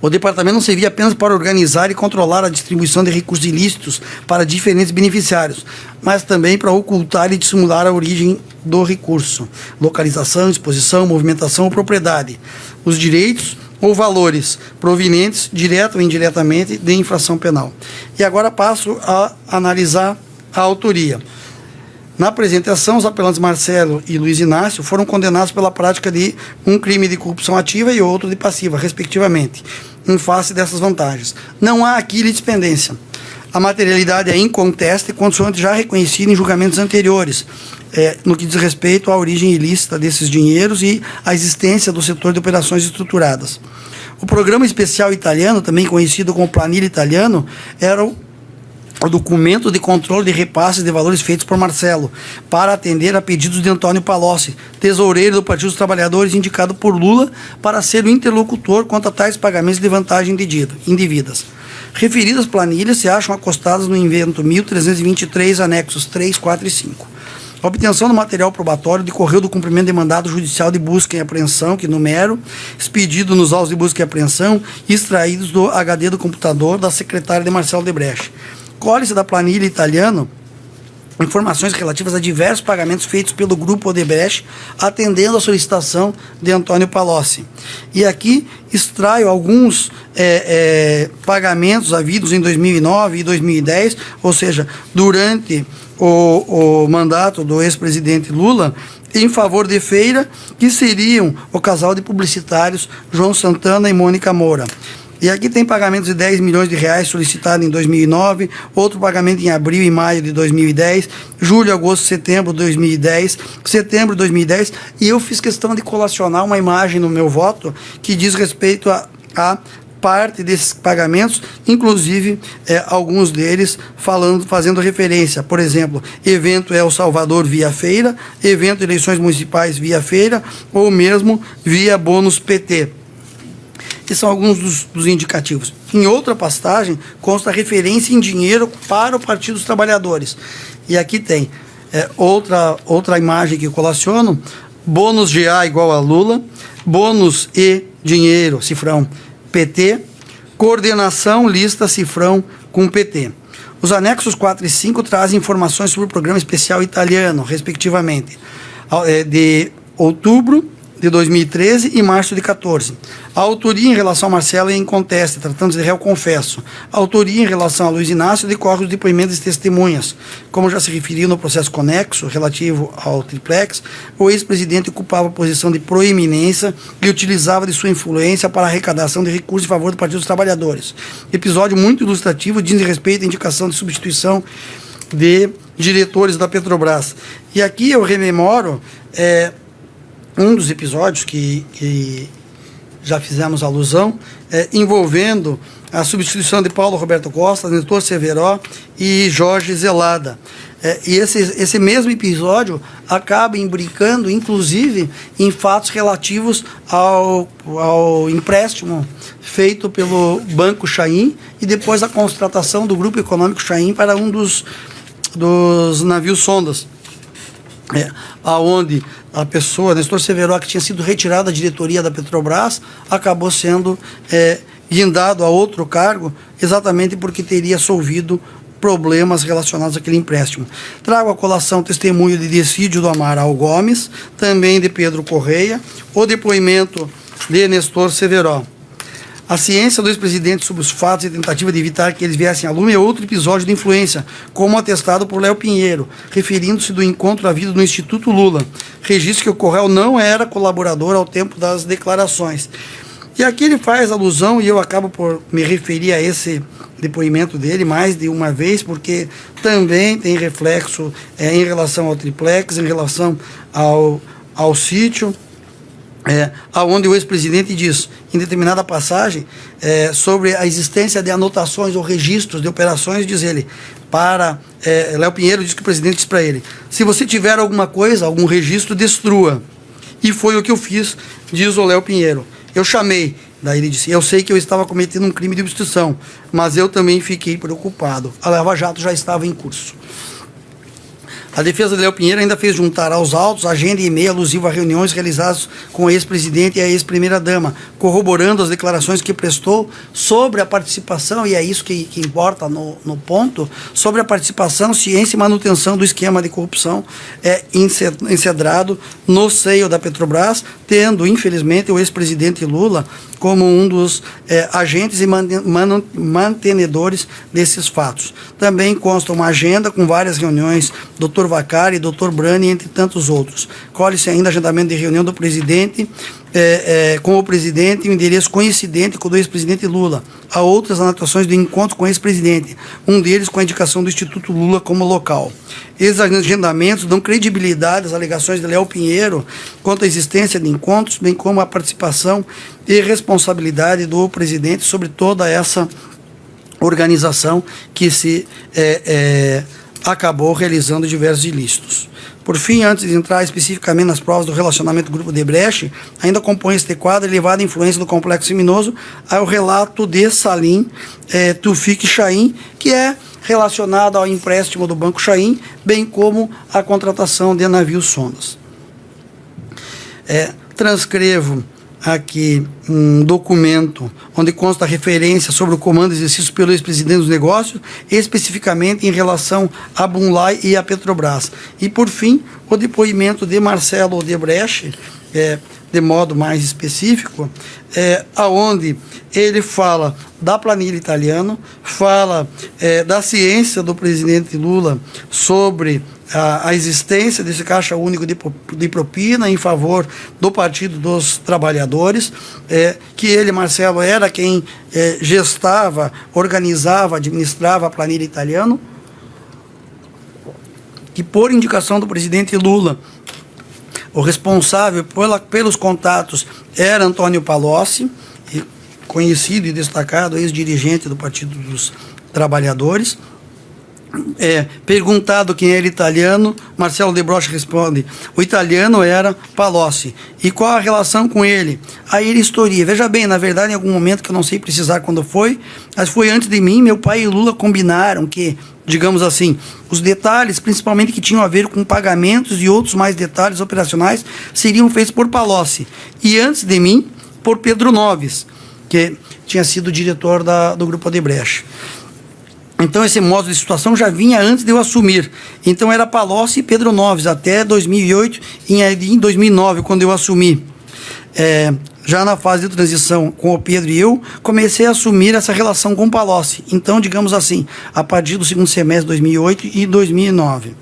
O departamento não servia apenas para organizar e controlar a distribuição de recursos ilícitos para diferentes beneficiários, mas também para ocultar e dissimular a origem do recurso, localização, exposição, movimentação ou propriedade, os direitos ou valores provenientes, direta ou indiretamente, de infração penal. E agora passo a analisar a autoria. Na apresentação, os apelantes Marcelo e Luiz Inácio foram condenados pela prática de um crime de corrupção ativa e outro de passiva, respectivamente, em face dessas vantagens. Não há aqui litispendência. A materialidade é inconteste, consoante já reconhecida em julgamentos anteriores, no que diz respeito à origem ilícita desses dinheiros e à existência do setor de operações estruturadas. O programa especial italiano, também conhecido como Planilha Italiano, era o documento de controle de repasses de valores feitos por Marcelo, para atender a pedidos de Antônio Palocci, tesoureiro do Partido dos Trabalhadores, indicado por Lula para ser o interlocutor quanto a tais pagamentos de vantagem indevidas. Referidas planilhas se acham acostadas no invento 1323, anexos 3, 4 e 5. A obtenção do material probatório decorreu do cumprimento de mandado judicial de busca e apreensão, que numero, expedido nos autos de busca e apreensão, extraídos do HD do computador da secretária de Marcelo Debrecht. Colhe-se da planilha italiano informações relativas a diversos pagamentos feitos pelo Grupo Odebrecht, atendendo à solicitação de Antônio Palocci. E aqui extraio alguns pagamentos havidos em 2009 e 2010, ou seja, durante o mandato do ex-presidente Lula, em favor de Feira, que seriam o casal de publicitários João Santana e Mônica Moura. E aqui tem pagamentos de 10 milhões de reais solicitado em 2009, outro pagamento em abril e maio de 2010, julho, agosto, setembro de 2010, setembro de 2010, e eu fiz questão de colacionar uma imagem no meu voto que diz respeito a parte desses pagamentos, inclusive alguns deles fazendo referência, por exemplo, evento El Salvador via Feira, evento eleições municipais via Feira, ou mesmo via bônus PT. Que são alguns dos indicativos. Em outra pastagem, consta referência em dinheiro para o Partido dos Trabalhadores. E aqui tem outra imagem que eu colaciono: bônus GA igual a Lula, bônus E, dinheiro, cifrão, PT, coordenação, lista, cifrão, com PT. Os anexos 4 e 5 trazem informações sobre o programa especial italiano, respectivamente, de outubro de 2013 e março de 2014. A autoria em relação a Marcelo é inconteste, tratando-se de réu confesso. A autoria em relação a Luiz Inácio decorre dos depoimentos de testemunhas. Como já se referiu no processo conexo relativo ao triplex, o ex-presidente ocupava a posição de proeminência e utilizava de sua influência para a arrecadação de recursos em favor do Partido dos Trabalhadores. Episódio muito ilustrativo, diz respeito à indicação de substituição de diretores da Petrobras. E aqui eu rememoro um dos episódios que já fizemos alusão, envolvendo a substituição de Paulo Roberto Costa, Nestor Severo e Jorge Zelada. E esse mesmo episódio acaba imbricando, inclusive, em fatos relativos ao empréstimo feito pelo Banco Chaim e depois a contratação do Grupo Econômico Chaim para um dos navios sondas, aonde a pessoa, Nestor Severo, que tinha sido retirado da diretoria da Petrobras, acabou sendo guindado a outro cargo, exatamente porque teria solvido problemas relacionados àquele empréstimo. Trago à colação testemunho de Decídio do Amaral Gomes, também de Pedro Correia, o depoimento de Nestor Severo. A ciência do ex-presidente sobre os fatos e tentativa de evitar que eles viessem a lume é outro episódio de influência, como atestado por Léo Pinheiro, referindo-se do encontro havido no Instituto Lula, registro que o Correio não era colaborador ao tempo das declarações. E aqui ele faz alusão, e eu acabo por me referir a esse depoimento dele mais de uma vez, porque também tem reflexo em relação ao triplex, em relação ao sítio, onde o ex-presidente diz, em determinada passagem, sobre a existência de anotações ou registros de operações, diz ele, Léo Pinheiro diz que o presidente disse para ele: se você tiver alguma coisa, algum registro, destrua. E foi o que eu fiz, diz o Léo Pinheiro. Eu chamei, daí ele disse: eu sei que eu estava cometendo um crime de obstrução, mas eu também fiquei preocupado. A Lava Jato já estava em curso. A defesa de Léo Pinheiro ainda fez juntar aos autos agenda e e-mail alusivo a reuniões realizadas com o ex-presidente e a ex-primeira-dama, corroborando as declarações que prestou sobre a participação, e é isso que importa no ponto, sobre a participação, ciência e manutenção do esquema de corrupção encedrado no seio da Petrobras, tendo, infelizmente, o ex-presidente Lula como um dos agentes e mantenedores desses fatos. Também consta uma agenda com várias reuniões, Dr. Vacari, Dr. Brani, entre tantos outros. Colhe-se ainda agendamento de reunião do presidente com o presidente em um endereço coincidente com o do ex-presidente Lula. Há outras anotações do encontro com o ex-presidente, um deles com a indicação do Instituto Lula como local. Esses agendamentos dão credibilidade às alegações de Léo Pinheiro quanto à existência de encontros, bem como a participação e responsabilidade do presidente sobre toda essa organização que se acabou realizando diversos ilícitos. Por fim, antes de entrar especificamente nas provas do relacionamento do Grupo Odebrecht, ainda compõe este quadro a elevada influência do complexo criminoso ao relato de Salim Tufik Chahin, que é relacionado ao empréstimo do Banco Chahin, bem como à contratação de navios sondas. Transcrevo aqui um documento onde consta a referência sobre o comando exercido pelo ex-presidente dos negócios, especificamente em relação a Bunlai e a Petrobras. E, por fim, o depoimento de Marcelo Odebrecht, de modo mais específico, aonde ele fala da planilha italiana, fala da ciência do presidente Lula sobre a existência desse caixa único de propina em favor do Partido dos Trabalhadores, que ele, Marcelo, era quem gestava, organizava, administrava a planilha italiana, que por indicação do presidente Lula, o responsável pelos contatos era Antônio Palocci, conhecido e destacado ex-dirigente do Partido dos Trabalhadores. Perguntado quem era italiano, Marcelo Odebrecht responde: o italiano era Palocci. E qual a relação com ele? Aí ele historia. Veja bem, na verdade, em algum momento que eu não sei precisar quando foi, mas foi antes de mim, meu pai e Lula combinaram que, digamos assim, os detalhes, principalmente que tinham a ver com pagamentos e outros mais detalhes operacionais, seriam feitos por Palocci. E antes de mim, por Pedro Noves, que tinha sido diretor do Grupo Odebrecht. Então, esse modo de situação já vinha antes de eu assumir. Então, era Palocci e Pedro Noves, até 2008, e em 2009, quando eu assumi. Já na fase de transição com o Pedro e eu, comecei a assumir essa relação com o Palocci. Então, digamos assim, a partir do segundo semestre de 2008 e 2009.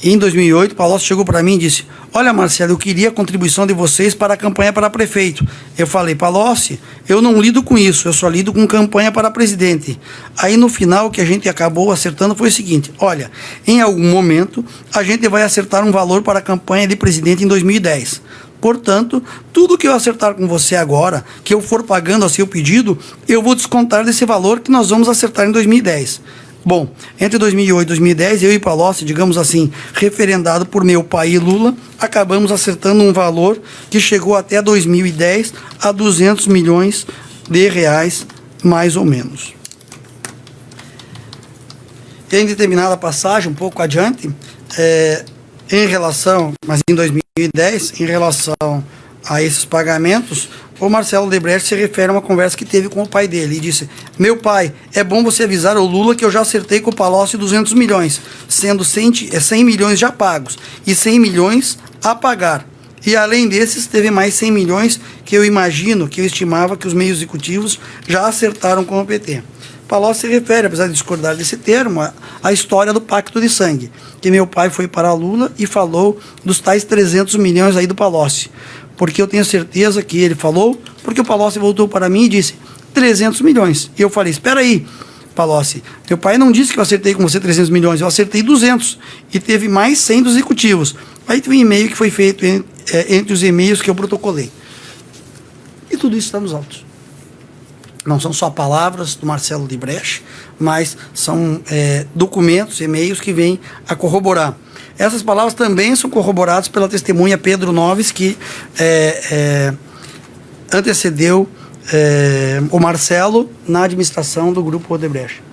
Em 2008, Palocci chegou para mim e disse: olha, Marcelo, eu queria a contribuição de vocês para a campanha para prefeito. Eu falei: Palocci, eu não lido com isso, eu só lido com campanha para presidente. Aí, no final, o que a gente acabou acertando foi o seguinte: olha, em algum momento, a gente vai acertar um valor para a campanha de presidente em 2010. Portanto, tudo que eu acertar com você agora, que eu for pagando a seu pedido, eu vou descontar desse valor que nós vamos acertar em 2010. Bom, entre 2008 e 2010, eu e Palocci, digamos assim, referendado por meu pai e Lula, acabamos acertando um valor que chegou até 2010 a 200 milhões de reais, mais ou menos. Em determinada passagem, um pouco adiante, em relação, mas em 2010, em relação a esses pagamentos, o Marcelo Odebrecht se refere a uma conversa que teve com o pai dele e disse: meu pai, é bom você avisar ao Lula que eu já acertei com o Palocci 200 milhões, sendo 100 milhões já pagos e 100 milhões a pagar. E além desses, teve mais 100 milhões que eu estimava que os meios executivos já acertaram com o PT. Palocci se refere, apesar de discordar desse termo, à história do pacto de sangue, que meu pai foi para Lula e falou dos tais 300 milhões aí do Palocci. Porque eu tenho certeza que ele falou, porque o Palocci voltou para mim e disse 300 milhões. E eu falei: espera aí, Palocci, teu pai não disse que eu acertei com você 300 milhões, eu acertei 200. E teve mais 100 dos executivos. Aí teve um e-mail que foi feito entre os e-mails que eu protocolei. E tudo isso está nos autos. Não são só palavras do Marcelo Odebrecht, mas são documentos, e-mails que vêm a corroborar. Essas palavras também são corroboradas pela testemunha Pedro Noves, que antecedeu o Marcelo na administração do Grupo Odebrecht.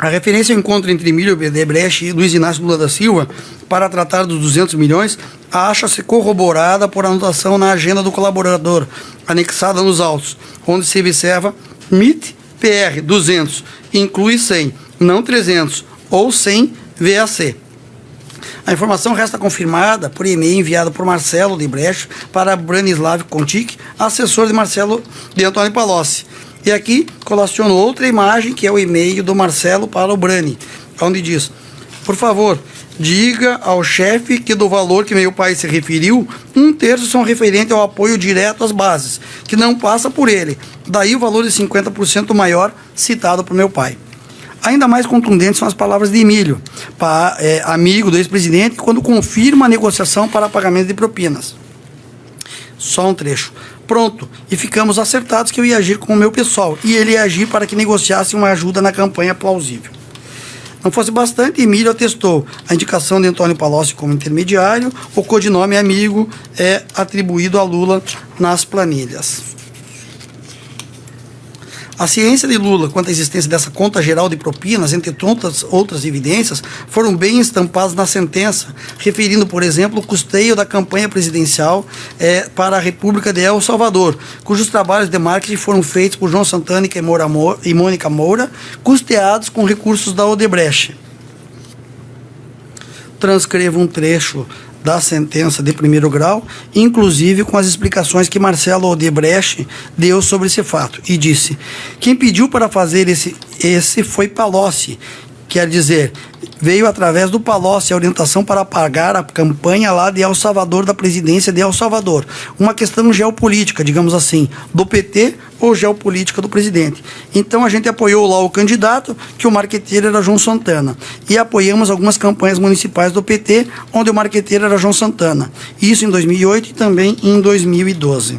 A referência ao encontro entre Emílio Odebrecht e Luiz Inácio Lula da Silva para tratar dos 200 milhões acha-se corroborada por anotação na agenda do colaborador, anexada nos autos, onde se observa MIT PR 200, inclui 100, não 300, ou 100 VAC. A informação resta confirmada por e-mail enviado por Marcelo Odebrecht para Branislav Kontik, assessor de Marcelo de Antônio Palocci. E aqui colaciono outra imagem, que é o e-mail do Marcelo para o Brani, onde diz: por favor, diga ao chefe que do valor que meu pai se referiu, 1/3 são referentes ao apoio direto às bases, que não passa por ele. Daí o valor de 50% maior citado por meu pai. Ainda mais contundentes são as palavras de Emílio, amigo do ex-presidente, quando confirma a negociação para pagamento de propinas. Só um trecho. Pronto, e ficamos acertados que eu ia agir com o meu pessoal, e ele ia agir para que negociasse uma ajuda na campanha plausível. Não fosse bastante, Emílio atestou a indicação de Antônio Palocci como intermediário, o codinome amigo é atribuído a Lula nas planilhas. A ciência de Lula quanto à existência dessa conta geral de propinas, entre tantas outras evidências, foram bem estampadas na sentença, referindo, por exemplo, o custeio da campanha presidencial para a República de El Salvador, cujos trabalhos de marketing foram feitos por João Santana e Mônica Moura, custeados com recursos da Odebrecht. Transcrevo um trecho da sentença de primeiro grau, inclusive com as explicações que Marcelo Odebrecht deu sobre esse fato, e disse: quem pediu para fazer esse foi Palocci, quer dizer, veio através do Palocci a orientação para pagar a campanha lá de El Salvador, da presidência de El Salvador, uma questão geopolítica, digamos assim, do PT ou geopolítica do presidente. Então a gente apoiou lá o candidato, que o marqueteiro era João Santana, e apoiamos algumas campanhas municipais do PT, onde o marqueteiro era João Santana, isso em 2008 e também em 2012.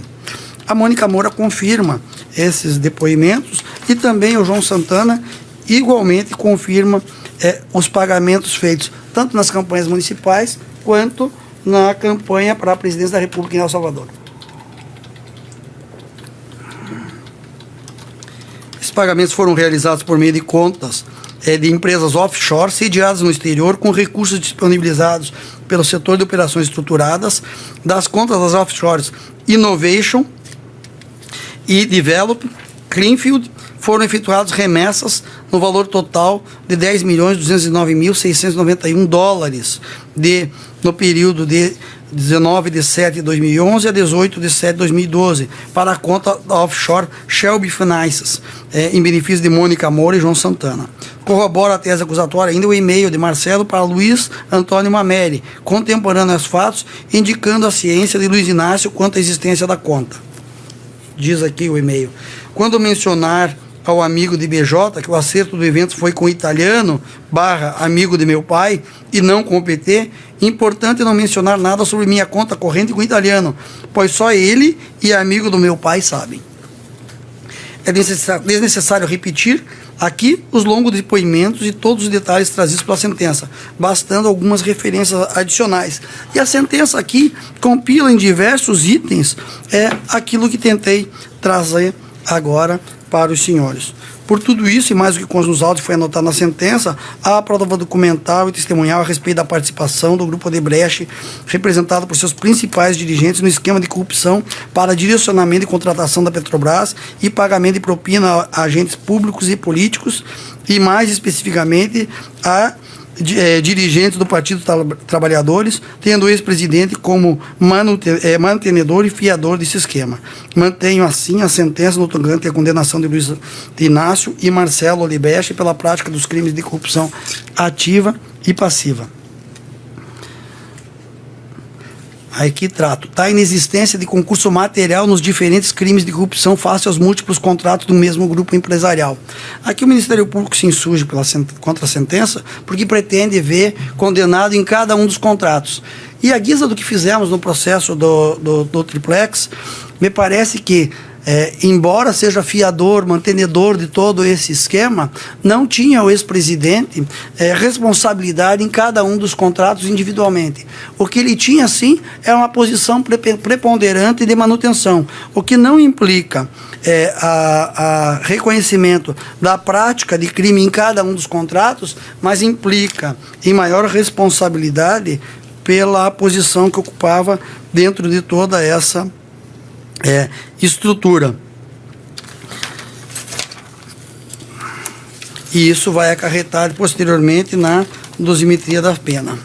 A Mônica Moura confirma esses depoimentos, e também o João Santana igualmente confirma os pagamentos feitos tanto nas campanhas municipais quanto na campanha para a presidência da República em El Salvador. Esses pagamentos foram realizados por meio de contas de empresas offshore sediadas no exterior, com recursos disponibilizados pelo setor de operações estruturadas, das contas das offshores Innovation e Develop, Cleanfield. Foram efetuadas remessas no valor total de $10.209.691 no período de 19 de 7 de 2011 a 18 de 7 de 2012 para a conta da offshore Shelby Finances, em benefício de Mônica Moura e João Santana. Corrobora a tese acusatória ainda o e-mail de Marcelo para Luiz Antônio Mameli, contemporâneo aos fatos, indicando a ciência de Luiz Inácio quanto à existência da conta. Diz aqui o e-mail: quando mencionar ao amigo de BJ que o acerto do evento foi com o italiano / amigo de meu pai e não com o PT, importante não mencionar nada sobre minha conta corrente com o italiano, pois só ele e amigo do meu pai sabem. É desnecessário repetir aqui os longos depoimentos e todos os detalhes trazidos pela sentença, bastando algumas referências adicionais. E a sentença aqui compila em diversos itens aquilo que tentei trazer agora para os senhores. Por tudo isso, e mais do que com os autos foi anotado na sentença, há a prova documental e testemunhal a respeito da participação do Grupo Odebrecht, representado por seus principais dirigentes no esquema de corrupção para direcionamento e contratação da Petrobras e pagamento de propina a agentes públicos e políticos, e mais especificamente a dirigentes do Partido Trabalhadores, tendo o ex-presidente como mantenedor e fiador desse esquema. Mantenho assim a sentença no tocante à condenação de Luiz Inácio e Marcelo Odebrecht pela prática dos crimes de corrupção ativa e passiva. Aí que trato, a inexistência de concurso material nos diferentes crimes de corrupção face aos múltiplos contratos do mesmo grupo empresarial. Aqui o Ministério Público se insurge contra a sentença porque pretende ver condenado em cada um dos contratos. E à guisa do que fizemos no processo do Triplex, me parece que embora seja fiador, mantenedor de todo esse esquema, não tinha o ex-presidente responsabilidade em cada um dos contratos individualmente. O que ele tinha, sim, é uma posição preponderante de manutenção, o que não implica a reconhecimento da prática de crime em cada um dos contratos, mas implica em maior responsabilidade pela posição que ocupava dentro de toda essa estrutura. E isso vai acarretar posteriormente na dosimetria da pena.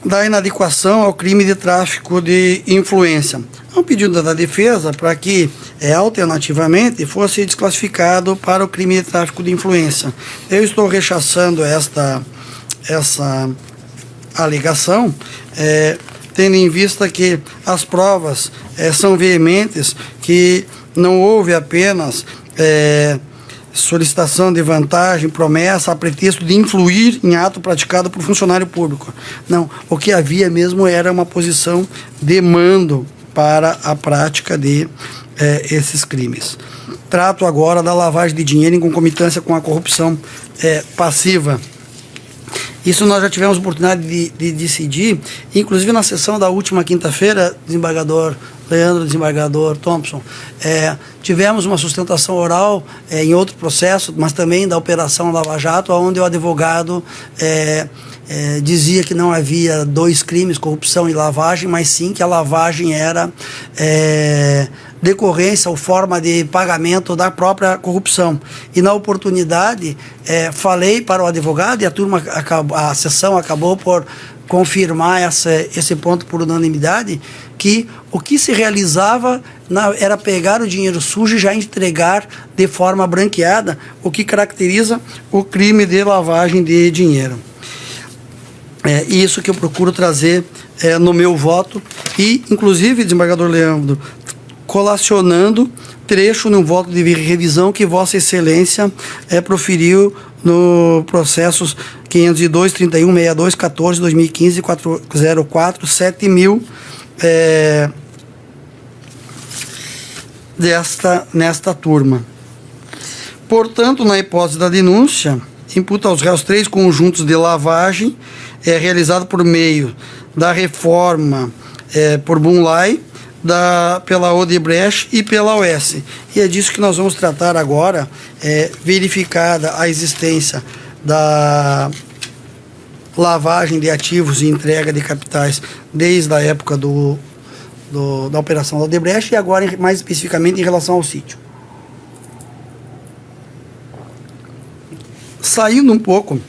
Da inadequação ao crime de tráfico de influência. É um pedido da defesa para que, alternativamente, fosse desclassificado para o crime de tráfico de influência. Eu estou rechaçando essa alegação, tendo em vista que as provas são veementes, que não houve apenas solicitação de vantagem, promessa, a pretexto de influir em ato praticado por funcionário público. Não, o que havia mesmo era uma posição de mando para a prática de esses crimes. Trato agora da lavagem de dinheiro em concomitância com a corrupção passiva. Isso nós já tivemos oportunidade de decidir, inclusive na sessão da última quinta-feira, desembargador Leandro, desembargador Thompson, tivemos uma sustentação oral em outro processo, mas também da Operação Lava Jato, onde o advogado dizia que não havia dois crimes, corrupção e lavagem, mas sim que a lavagem era decorrência ou forma de pagamento da própria corrupção. E na oportunidade, falei para o advogado e a sessão acabou por confirmar esse ponto por unanimidade, que o que se realizava era pegar o dinheiro sujo e já entregar de forma branqueada, o que caracteriza o crime de lavagem de dinheiro. Isso que eu procuro trazer no meu voto e, inclusive, desembargador Leandro, colacionando trecho no voto de revisão que Vossa Excelência proferiu no processos 502, 31, 62, 14, 2015, 404, 7.000 nesta turma. Portanto, na hipótese da denúncia, imputa aos réus 3 conjuntos de lavagem realizado por meio da reforma por Bunlai, pela Odebrecht e pela OS. E é disso que nós vamos tratar agora, verificada a existência da lavagem de ativos e entrega de capitais desde a época da operação da Odebrecht e agora mais especificamente em relação ao sítio. Saindo um pouco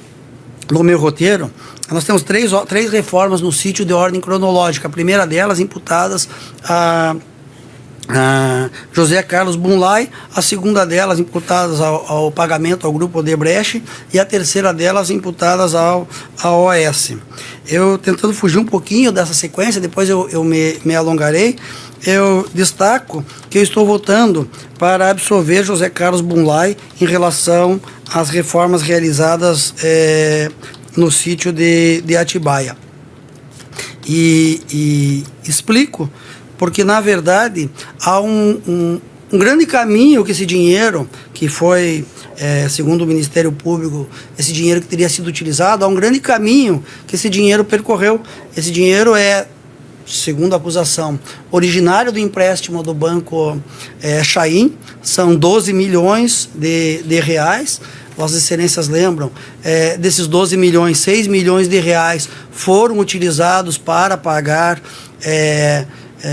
do meu roteiro, nós temos três reformas no sítio de ordem cronológica. A primeira delas imputadas a José Carlos Bunlai, a segunda delas imputadas ao pagamento ao Grupo Odebrecht e a terceira delas imputadas à OAS. Eu, tentando fugir um pouquinho dessa sequência, depois eu me alongarei, eu destaco que eu estou votando para absolver José Carlos Bunlai em relação às reformas realizadas no sítio de Atibaia. E explico porque, na verdade, há um grande caminho que esse dinheiro, que foi, segundo o Ministério Público, esse dinheiro que teria sido utilizado, há um grande caminho que esse dinheiro percorreu. Esse dinheiro segundo a acusação, originário do empréstimo do Banco Chaim, são 12 milhões de reais. Vossas Excelências lembram, desses 12 milhões, 6 milhões de reais foram utilizados para pagar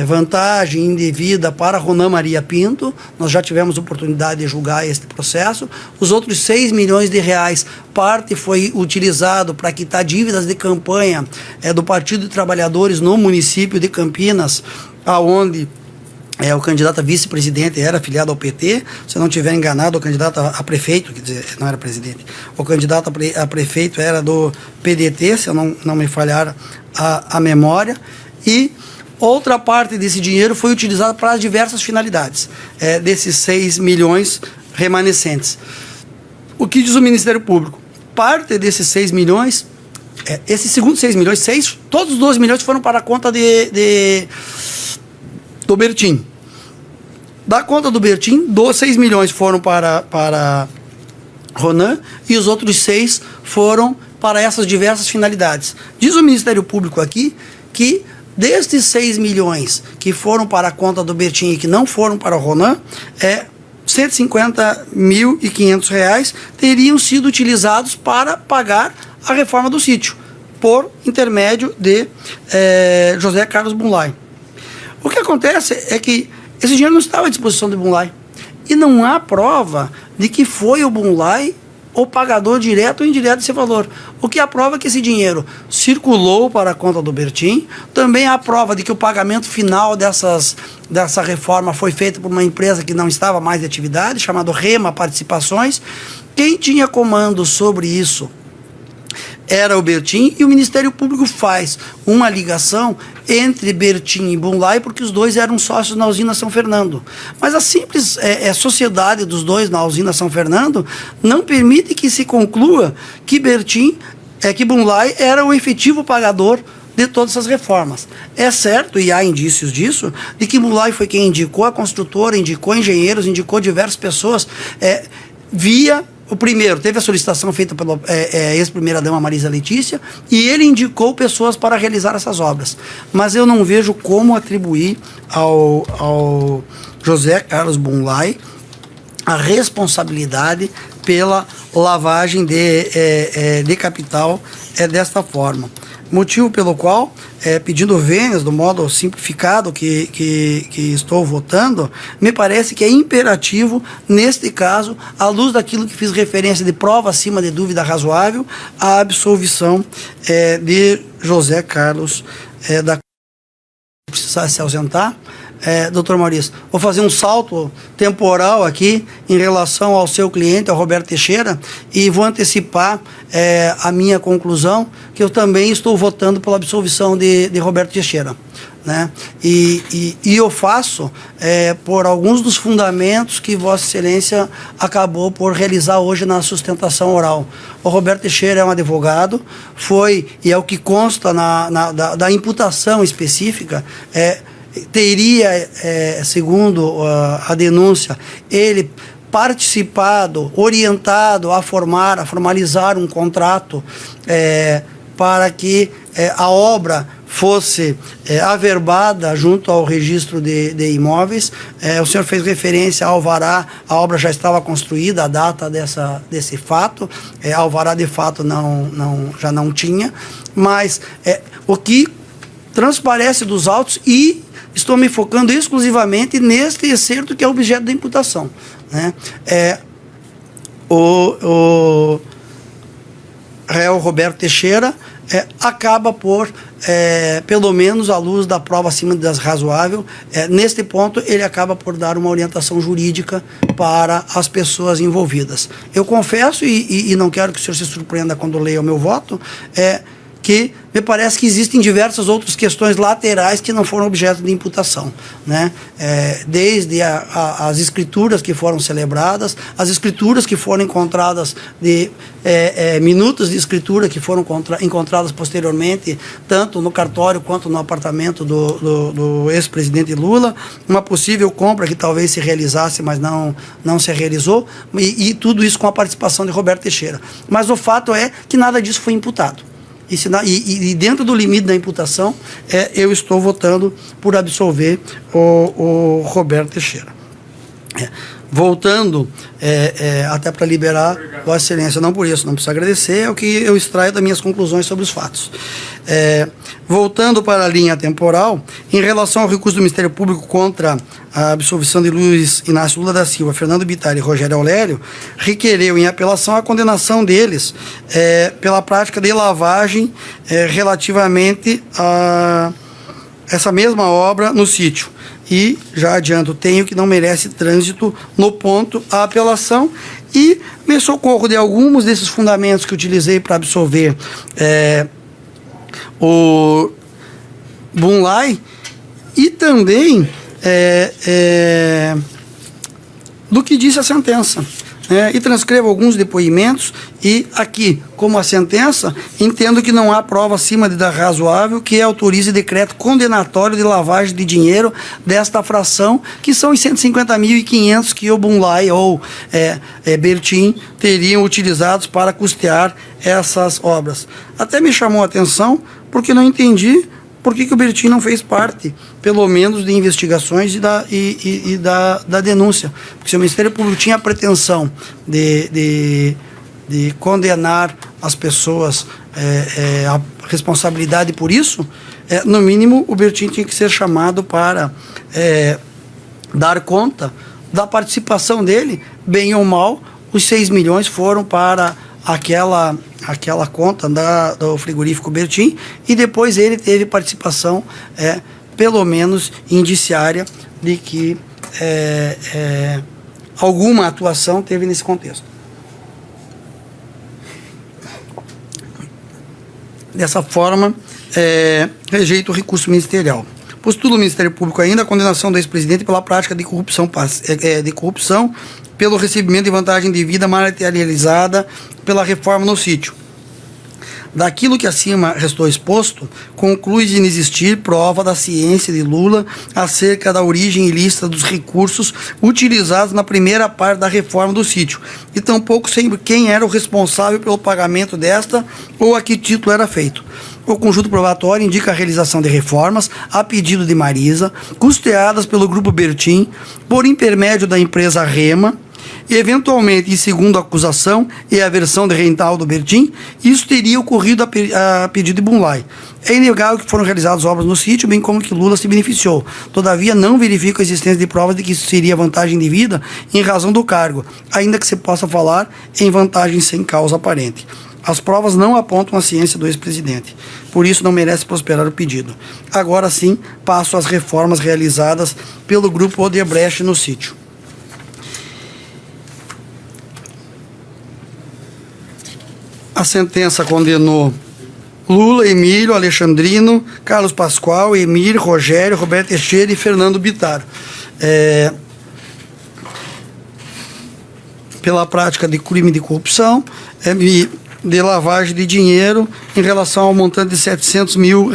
vantagem indevida para Ronan Maria Pinto. Nós já tivemos oportunidade de julgar este processo. Os outros 6 milhões de reais, parte foi utilizado para quitar dívidas de campanha do Partido de Trabalhadores no município de Campinas, aonde o candidato a vice-presidente era afiliado ao PT, se eu não estiver enganado, o candidato a prefeito, quer dizer, não era presidente, o candidato a prefeito era do PDT, se eu não me falhar a memória, e outra parte desse dinheiro foi utilizada para diversas finalidades, desses 6 milhões remanescentes. O que diz o Ministério Público? Parte desses 6 milhões, esses segundos 6 milhões, todos os 12 milhões foram para a conta do Bertin. Da conta do Bertin, 6 milhões foram para Ronan e os outros 6 foram para essas diversas finalidades. Diz o Ministério Público aqui que destes 6 milhões que foram para a conta do Bertin e que não foram para o Ronan, R$ 150.500 teriam sido utilizados para pagar a reforma do sítio, por intermédio de José Carlos Bunlai. O que acontece é que esse dinheiro não estava à disposição de Bunlai. E não há prova de que foi o Bunlai o pagador direto ou indireto desse valor. O que aprova que esse dinheiro circulou para a conta do Bertin. Também há prova de que o pagamento final dessa reforma foi feito por uma empresa que não estava mais em atividade, chamada Rema Participações. Quem tinha comando sobre isso era o Bertin, e o Ministério Público faz uma ligação entre Bertin e Bunlai, porque os dois eram sócios na usina São Fernando. Mas a simples sociedade dos dois na usina São Fernando não permite que se conclua que que Bunlai era o efetivo pagador de todas essas reformas. É certo, e há indícios disso, de que Bunlai foi quem indicou a construtora, indicou engenheiros, indicou diversas pessoas, via... O primeiro, teve a solicitação feita pela ex-primeira-dama Marisa Letícia, e ele indicou pessoas para realizar essas obras. Mas eu não vejo como atribuir ao José Carlos Bunlai a responsabilidade pela lavagem de capital desta forma. Motivo pelo qual, pedindo vênias do modo simplificado que estou votando, me parece que é imperativo, neste caso, à luz daquilo que fiz referência de prova acima de dúvida razoável, a absolvição de José Carlos da precisar se ausentar. Doutor Maurício, vou fazer um salto temporal aqui em relação ao seu cliente, ao Roberto Teixeira, e vou antecipar a minha conclusão, que eu também estou votando pela absolvição de Roberto Teixeira, né? E eu faço por alguns dos fundamentos que Vossa Excelência acabou por realizar hoje na sustentação oral. O Roberto Teixeira é um advogado, e é o que consta da imputação específica, teria, segundo a denúncia, ele participado, orientado a formalizar um contrato para que a obra fosse averbada junto ao registro de imóveis. O senhor fez referência ao alvará, a obra já estava construída, a data desse fato, alvará de fato já não tinha, mas o que transparece dos autos, e estou me focando exclusivamente neste excerto que é objeto da imputação, né? O réu Roberto Teixeira acaba por, pelo menos à luz da prova acima das razoável, neste ponto ele acaba por dar uma orientação jurídica para as pessoas envolvidas. Eu confesso, e não quero que o senhor se surpreenda quando leia o meu voto, que me parece que existem diversas outras questões laterais que não foram objeto de imputação, né? Desde as escrituras que foram celebradas, as escrituras que foram encontradas, minutos de escritura que foram encontradas posteriormente, tanto no cartório quanto no apartamento do ex-presidente Lula, uma possível compra que talvez se realizasse, mas não se realizou, e tudo isso com a participação de Roberto Teixeira. Mas o fato é que nada disso foi imputado. E dentro do limite da imputação, eu estou votando por absolver o Roberto Teixeira. Voltando, até para liberar Vossa Excelência, não por isso, não preciso agradecer, é o que eu extraio das minhas conclusões sobre os fatos. Voltando para a linha temporal, em relação ao recurso do Ministério Público contra a absolvição de Luiz Inácio Lula da Silva, Fernando Bittar e Rogério Aulério, requereu em apelação a condenação deles pela prática de lavagem relativamente a essa mesma obra no sítio. E, já adianto, tenho que não merece trânsito no ponto a apelação, e me socorro de alguns desses fundamentos que utilizei para absolver o Bunlai, e também do que disse a sentença. E transcrevo alguns depoimentos, e aqui, como a sentença, entendo que não há prova acima da razoável que autorize decreto condenatório de lavagem de dinheiro desta fração, que são os 150.500 que o Bunlai ou Bertin teriam utilizados para custear essas obras. Até me chamou a atenção, porque não entendi por que o Bertin não fez parte, pelo menos, de investigações e da denúncia? Porque se o Ministério Público tinha a pretensão de condenar as pessoas, a responsabilidade por isso, no mínimo o Bertin tinha que ser chamado para dar conta da participação dele, bem ou mal. Os 6 milhões foram para aquela conta do frigorífico Bertin, e depois ele teve participação, pelo menos indiciária, de que alguma atuação teve nesse contexto. Dessa forma, rejeita o recurso ministerial. Postula o Ministério Público ainda a condenação do ex-presidente pela prática de corrupção, pelo recebimento de vantagem de vida materializada pela reforma no sítio. Daquilo que acima restou exposto, conclui de inexistir prova da ciência de Lula acerca da origem ilícita dos recursos utilizados na primeira parte da reforma do sítio, e tampouco sempre quem era o responsável pelo pagamento desta ou a que título era feito. O conjunto probatório indica a realização de reformas, a pedido de Marisa, custeadas pelo Grupo Bertin, por intermédio da empresa Rema, e, eventualmente, e segundo a acusação e a versão de Reinaldo Bertin, isso teria ocorrido a pedido de Bunlai. É inegável que foram realizadas obras no sítio, bem como que Lula se beneficiou. Todavia, não verifico a existência de provas de que isso seria vantagem de vida em razão do cargo, ainda que se possa falar em vantagem sem causa aparente. As provas não apontam a ciência do ex-presidente. Por isso, não merece prosperar o pedido. Agora sim, passo às reformas realizadas pelo Grupo Odebrecht no sítio. A sentença condenou Lula, Emílio, Alexandrino, Carlos Pascoal, Emir, Rogério, Roberto Teixeira e Fernando Bittar, pela prática de crime de corrupção e de lavagem de dinheiro em relação ao montante de R$700 mil.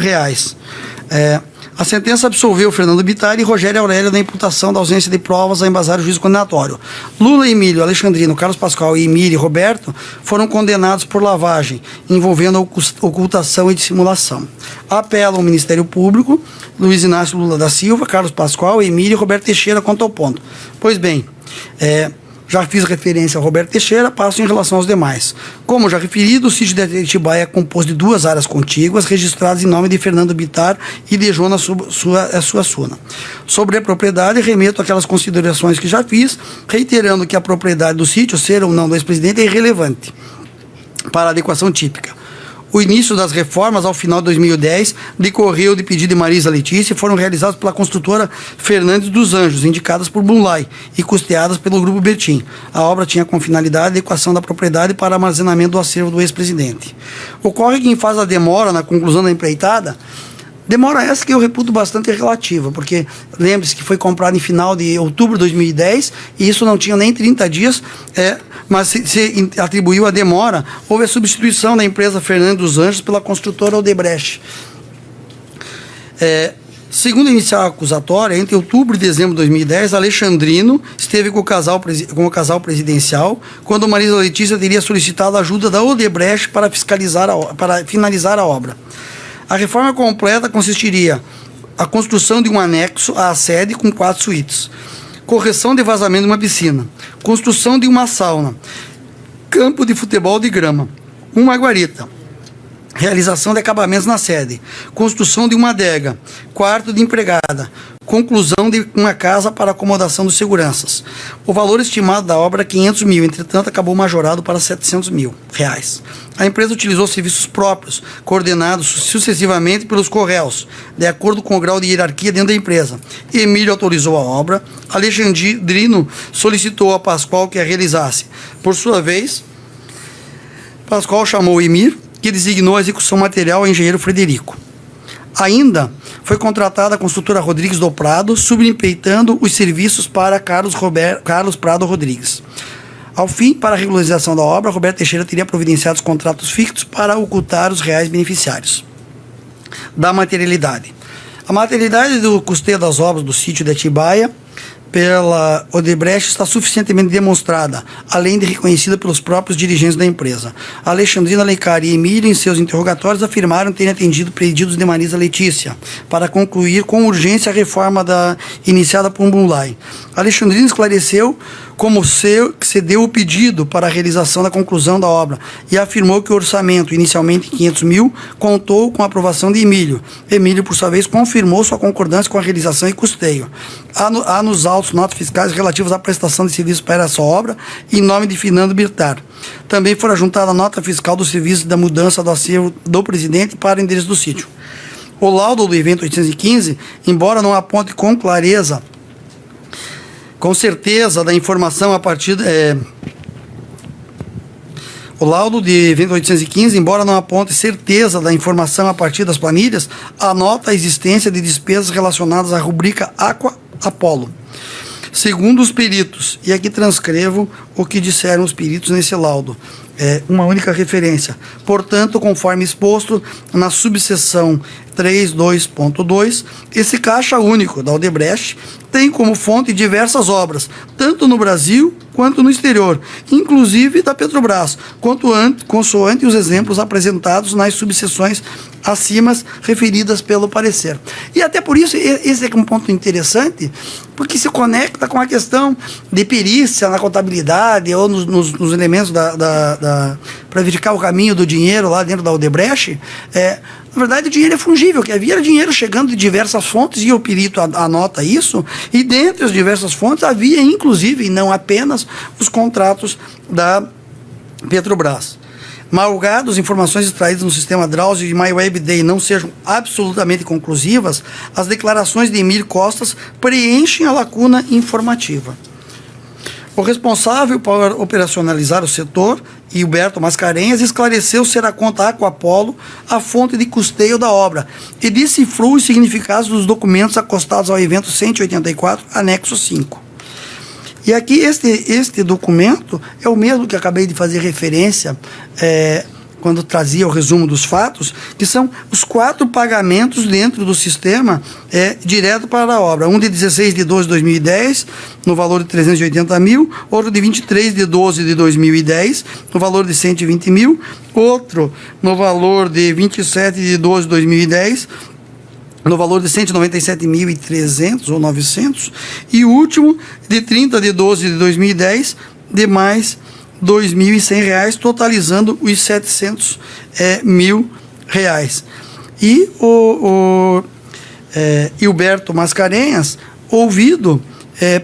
A sentença absolveu Fernando Bittar e Rogério Aurélio da imputação da ausência de provas a embasar o juízo condenatório. Lula, Emílio, Alexandrino, Carlos Pascoal, Emílio e Roberto foram condenados por lavagem, envolvendo ocultação e dissimulação. Apelam o Ministério Público, Luiz Inácio Lula da Silva, Carlos Pascoal, Emílio e Roberto Teixeira quanto ao ponto. Pois bem, já fiz referência ao Roberto Teixeira, passo em relação aos demais. Como já referido, o sítio de Atibaia é composto de 2 áreas contíguas, registradas em nome de Fernando Bittar e de Jonas Suassuna. Sobre a propriedade, remeto àquelas considerações que já fiz, reiterando que a propriedade do sítio, ser ou não do ex-presidente, é irrelevante para a adequação típica. O início das reformas, ao final de 2010, decorreu de pedido de Marisa Letícia e foram realizados pela construtora Fernandes dos Anjos, indicadas por Bunlai e custeadas pelo Grupo Bertin. A obra tinha como finalidade a adequação da propriedade para armazenamento do acervo do ex-presidente. Ocorre que, em fase da demora na conclusão da empreitada, demora essa que eu reputo bastante relativa, porque lembre-se que foi comprado em final de outubro de 2010 e isso não tinha nem 30 dias, mas se atribuiu a demora. Houve a substituição da empresa Fernando dos Anjos pela construtora Odebrecht. Segundo a inicial acusatória, entre outubro e dezembro de 2010, Alexandrino esteve com o casal presidencial, quando Marisa Letícia teria solicitado a ajuda da Odebrecht para finalizar a obra. A reforma completa consistiria a construção de um anexo à sede com 4 suítes, correção de vazamento de uma piscina, construção de uma sauna, campo de futebol de grama, uma guarita, realização de acabamentos na sede, construção de uma adega, quarto de empregada, conclusão de uma casa para acomodação dos seguranças. O valor estimado da obra é 500 mil, entretanto acabou majorado para 700 mil reais. A empresa utilizou serviços próprios, coordenados sucessivamente pelos correios, de acordo com o grau de hierarquia dentro da empresa. Emílio autorizou a obra, Alexandrino solicitou a Pascoal que a realizasse. Por sua vez, Pascoal chamou Emir, que designou a execução material ao engenheiro Frederico. Ainda foi contratada a construtora Rodrigues do Prado, subempreitando os serviços para Carlos Prado Rodrigues. Ao fim, para a regularização da obra, Roberto Teixeira teria providenciado os contratos fictos para ocultar os reais beneficiários. Da materialidade. A materialidade do custeio das obras do sítio de Atibaia pela Odebrecht está suficientemente demonstrada, além de reconhecida pelos próprios dirigentes da empresa. Alexandrina Alencar e Emílio, em seus interrogatórios, afirmaram terem atendido pedidos de Marisa Letícia para concluir com urgência a reforma iniciada por Moonlight. Alexandrina esclareceu como cedeu o pedido para a realização da conclusão da obra e afirmou que o orçamento, inicialmente 500 mil, contou com a aprovação de Emílio. Emílio, por sua vez, confirmou sua concordância com a realização e custeio. Há nos autos notas fiscais relativas à prestação de serviços para essa obra, em nome de Fernando Birtar. Também foi juntada a nota fiscal do serviço da mudança do acervo do presidente para o endereço do sítio. O laudo do evento 815, embora não aponte com clareza, com certeza da informação a partir... O laudo de evento 815, embora não aponte certeza da informação a partir das planilhas, anota a existência de despesas relacionadas à rubrica Aqua Apollo. Segundo os peritos, e aqui transcrevo o que disseram os peritos nesse laudo, uma única referência. Portanto, conforme exposto na subseção 3.2.2, esse caixa único da Odebrecht tem como fonte diversas obras, tanto no Brasil quanto no exterior, inclusive da Petrobras, consoante os exemplos apresentados nas subseções acima referidas pelo parecer. E até por isso, esse é um ponto interessante, porque se conecta com a questão de perícia na contabilidade ou nos elementos para verificar o caminho do dinheiro lá dentro da Odebrecht. Na verdade, o dinheiro é fungível, que havia dinheiro chegando de diversas fontes, e o perito anota isso, e dentre as diversas fontes havia, inclusive, e não apenas, os contratos da Petrobras. Malgrado as informações extraídas no sistema Drauzio e MyWebDay não sejam absolutamente conclusivas, as declarações de Emílio Costas preenchem a lacuna informativa. O responsável por operacionalizar o setor, Hilberto Mascarenhas, esclareceu ser a conta Aqua Apollo a fonte de custeio da obra e decifrou os significados dos documentos acostados ao evento 184, anexo 5. E aqui este documento é o mesmo que acabei de fazer referência quando trazia o resumo dos fatos, que são os 4 pagamentos dentro do sistema direto para a obra. Um de 16 de 12 de 2010, no valor de 380 mil, outro de 23 de 12 de 2010, no valor de 120 mil, outro no valor de 27 de 12 de 2010, no valor de 197.300 ou 900, e o último de 30 de 12 de 2010, de mais R$ 2.100, totalizando os 700 mil reais. E o Hilberto Mascarenhas, ouvido,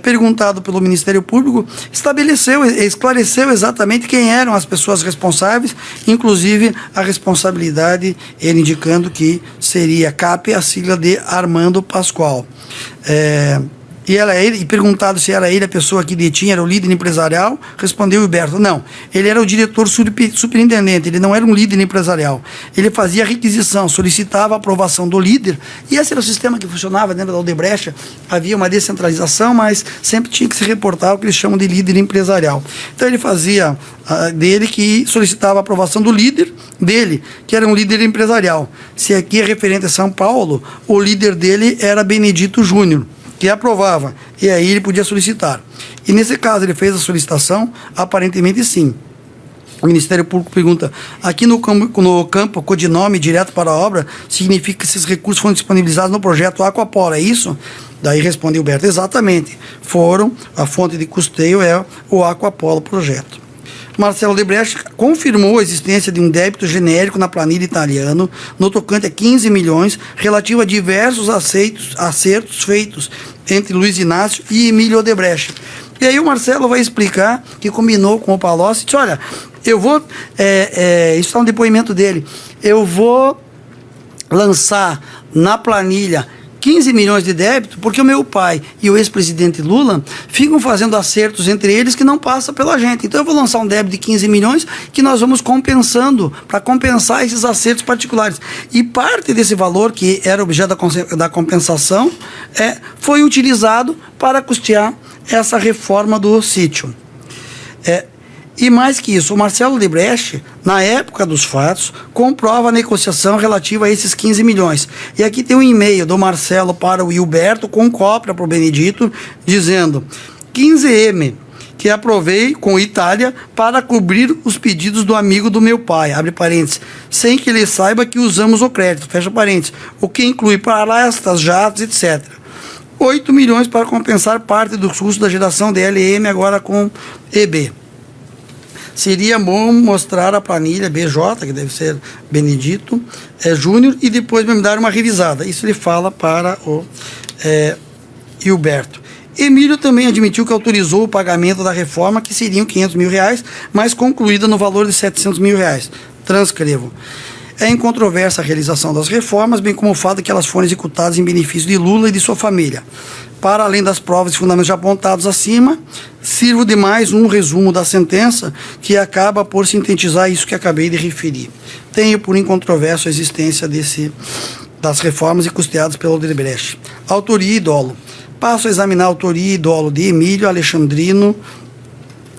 perguntado pelo Ministério Público, esclareceu exatamente quem eram as pessoas responsáveis, inclusive a responsabilidade, ele indicando que seria CAP, a sigla de Armando Pascoal. E perguntado se era ele a pessoa que detinha, era o líder empresarial, respondeu Hilberto, não, ele era o diretor superintendente, ele não era um líder empresarial, ele fazia requisição, solicitava a aprovação do líder, e esse era o sistema que funcionava dentro da Odebrecht. Havia uma descentralização, mas sempre tinha que se reportar o que eles chamam de líder empresarial. Então ele fazia dele que solicitava a aprovação do líder dele, que era um líder empresarial. Se aqui é referente a São Paulo, o líder dele era Benedito Júnior, que aprovava, e aí ele podia solicitar. E nesse caso ele fez a solicitação, aparentemente sim. O Ministério Público pergunta, aqui no campo codinome direto para a obra, significa que esses recursos foram disponibilizados no projeto Aqua Apollo, é isso? Daí respondeu Hilberto, exatamente, a fonte de custeio é o Aqua Apollo projeto. Marcelo Odebrecht confirmou a existência de um débito genérico na planilha italiana no tocante a 15 milhões relativo a diversos acertos feitos entre Luiz Inácio e Emílio Odebrecht. E aí o Marcelo vai explicar que combinou com o Palocci e disse, olha, eu vou, isso está um depoimento dele, eu vou lançar na planilha 15 milhões de débito, porque o meu pai e o ex-presidente Lula ficam fazendo acertos entre eles que não passa pela gente. Então eu vou lançar um débito de 15 milhões que nós vamos compensando, para compensar esses acertos particulares. E parte desse valor, que era objeto da compensação, foi utilizado para custear essa reforma do sítio. E mais que isso, o Marcelo Odebrecht, na época dos fatos, comprova a negociação relativa a esses 15 milhões. E aqui tem um e-mail do Marcelo para o Hilberto, com cópia para o Benedito, dizendo 15M, que aprovei com Itália para cobrir os pedidos do amigo do meu pai, abre parênteses, sem que ele saiba que usamos o crédito, fecha parênteses, o que inclui palestras, jatos, etc. 8 milhões para compensar parte dos custos da geração DLM, agora com EB. Seria bom mostrar a planilha BJ, que deve ser Benedito Júnior, e depois me dar uma revisada. Isso ele fala para o Hilberto. Emílio também admitiu que autorizou o pagamento da reforma, que seriam 500 mil reais, mas concluída no valor de 700 mil reais. Transcrevo. É incontroversa a realização das reformas, bem como o fato de que elas foram executadas em benefício de Lula e de sua família. Para além das provas e fundamentos já apontados acima, sirvo de mais um resumo da sentença, que acaba por sintetizar isso que acabei de referir. Tenho por incontroverso a existência das reformas e custeadas pelo Odebrecht. Autoria e dolo. Passo a examinar a autoria e dolo de Emílio, Alexandrino,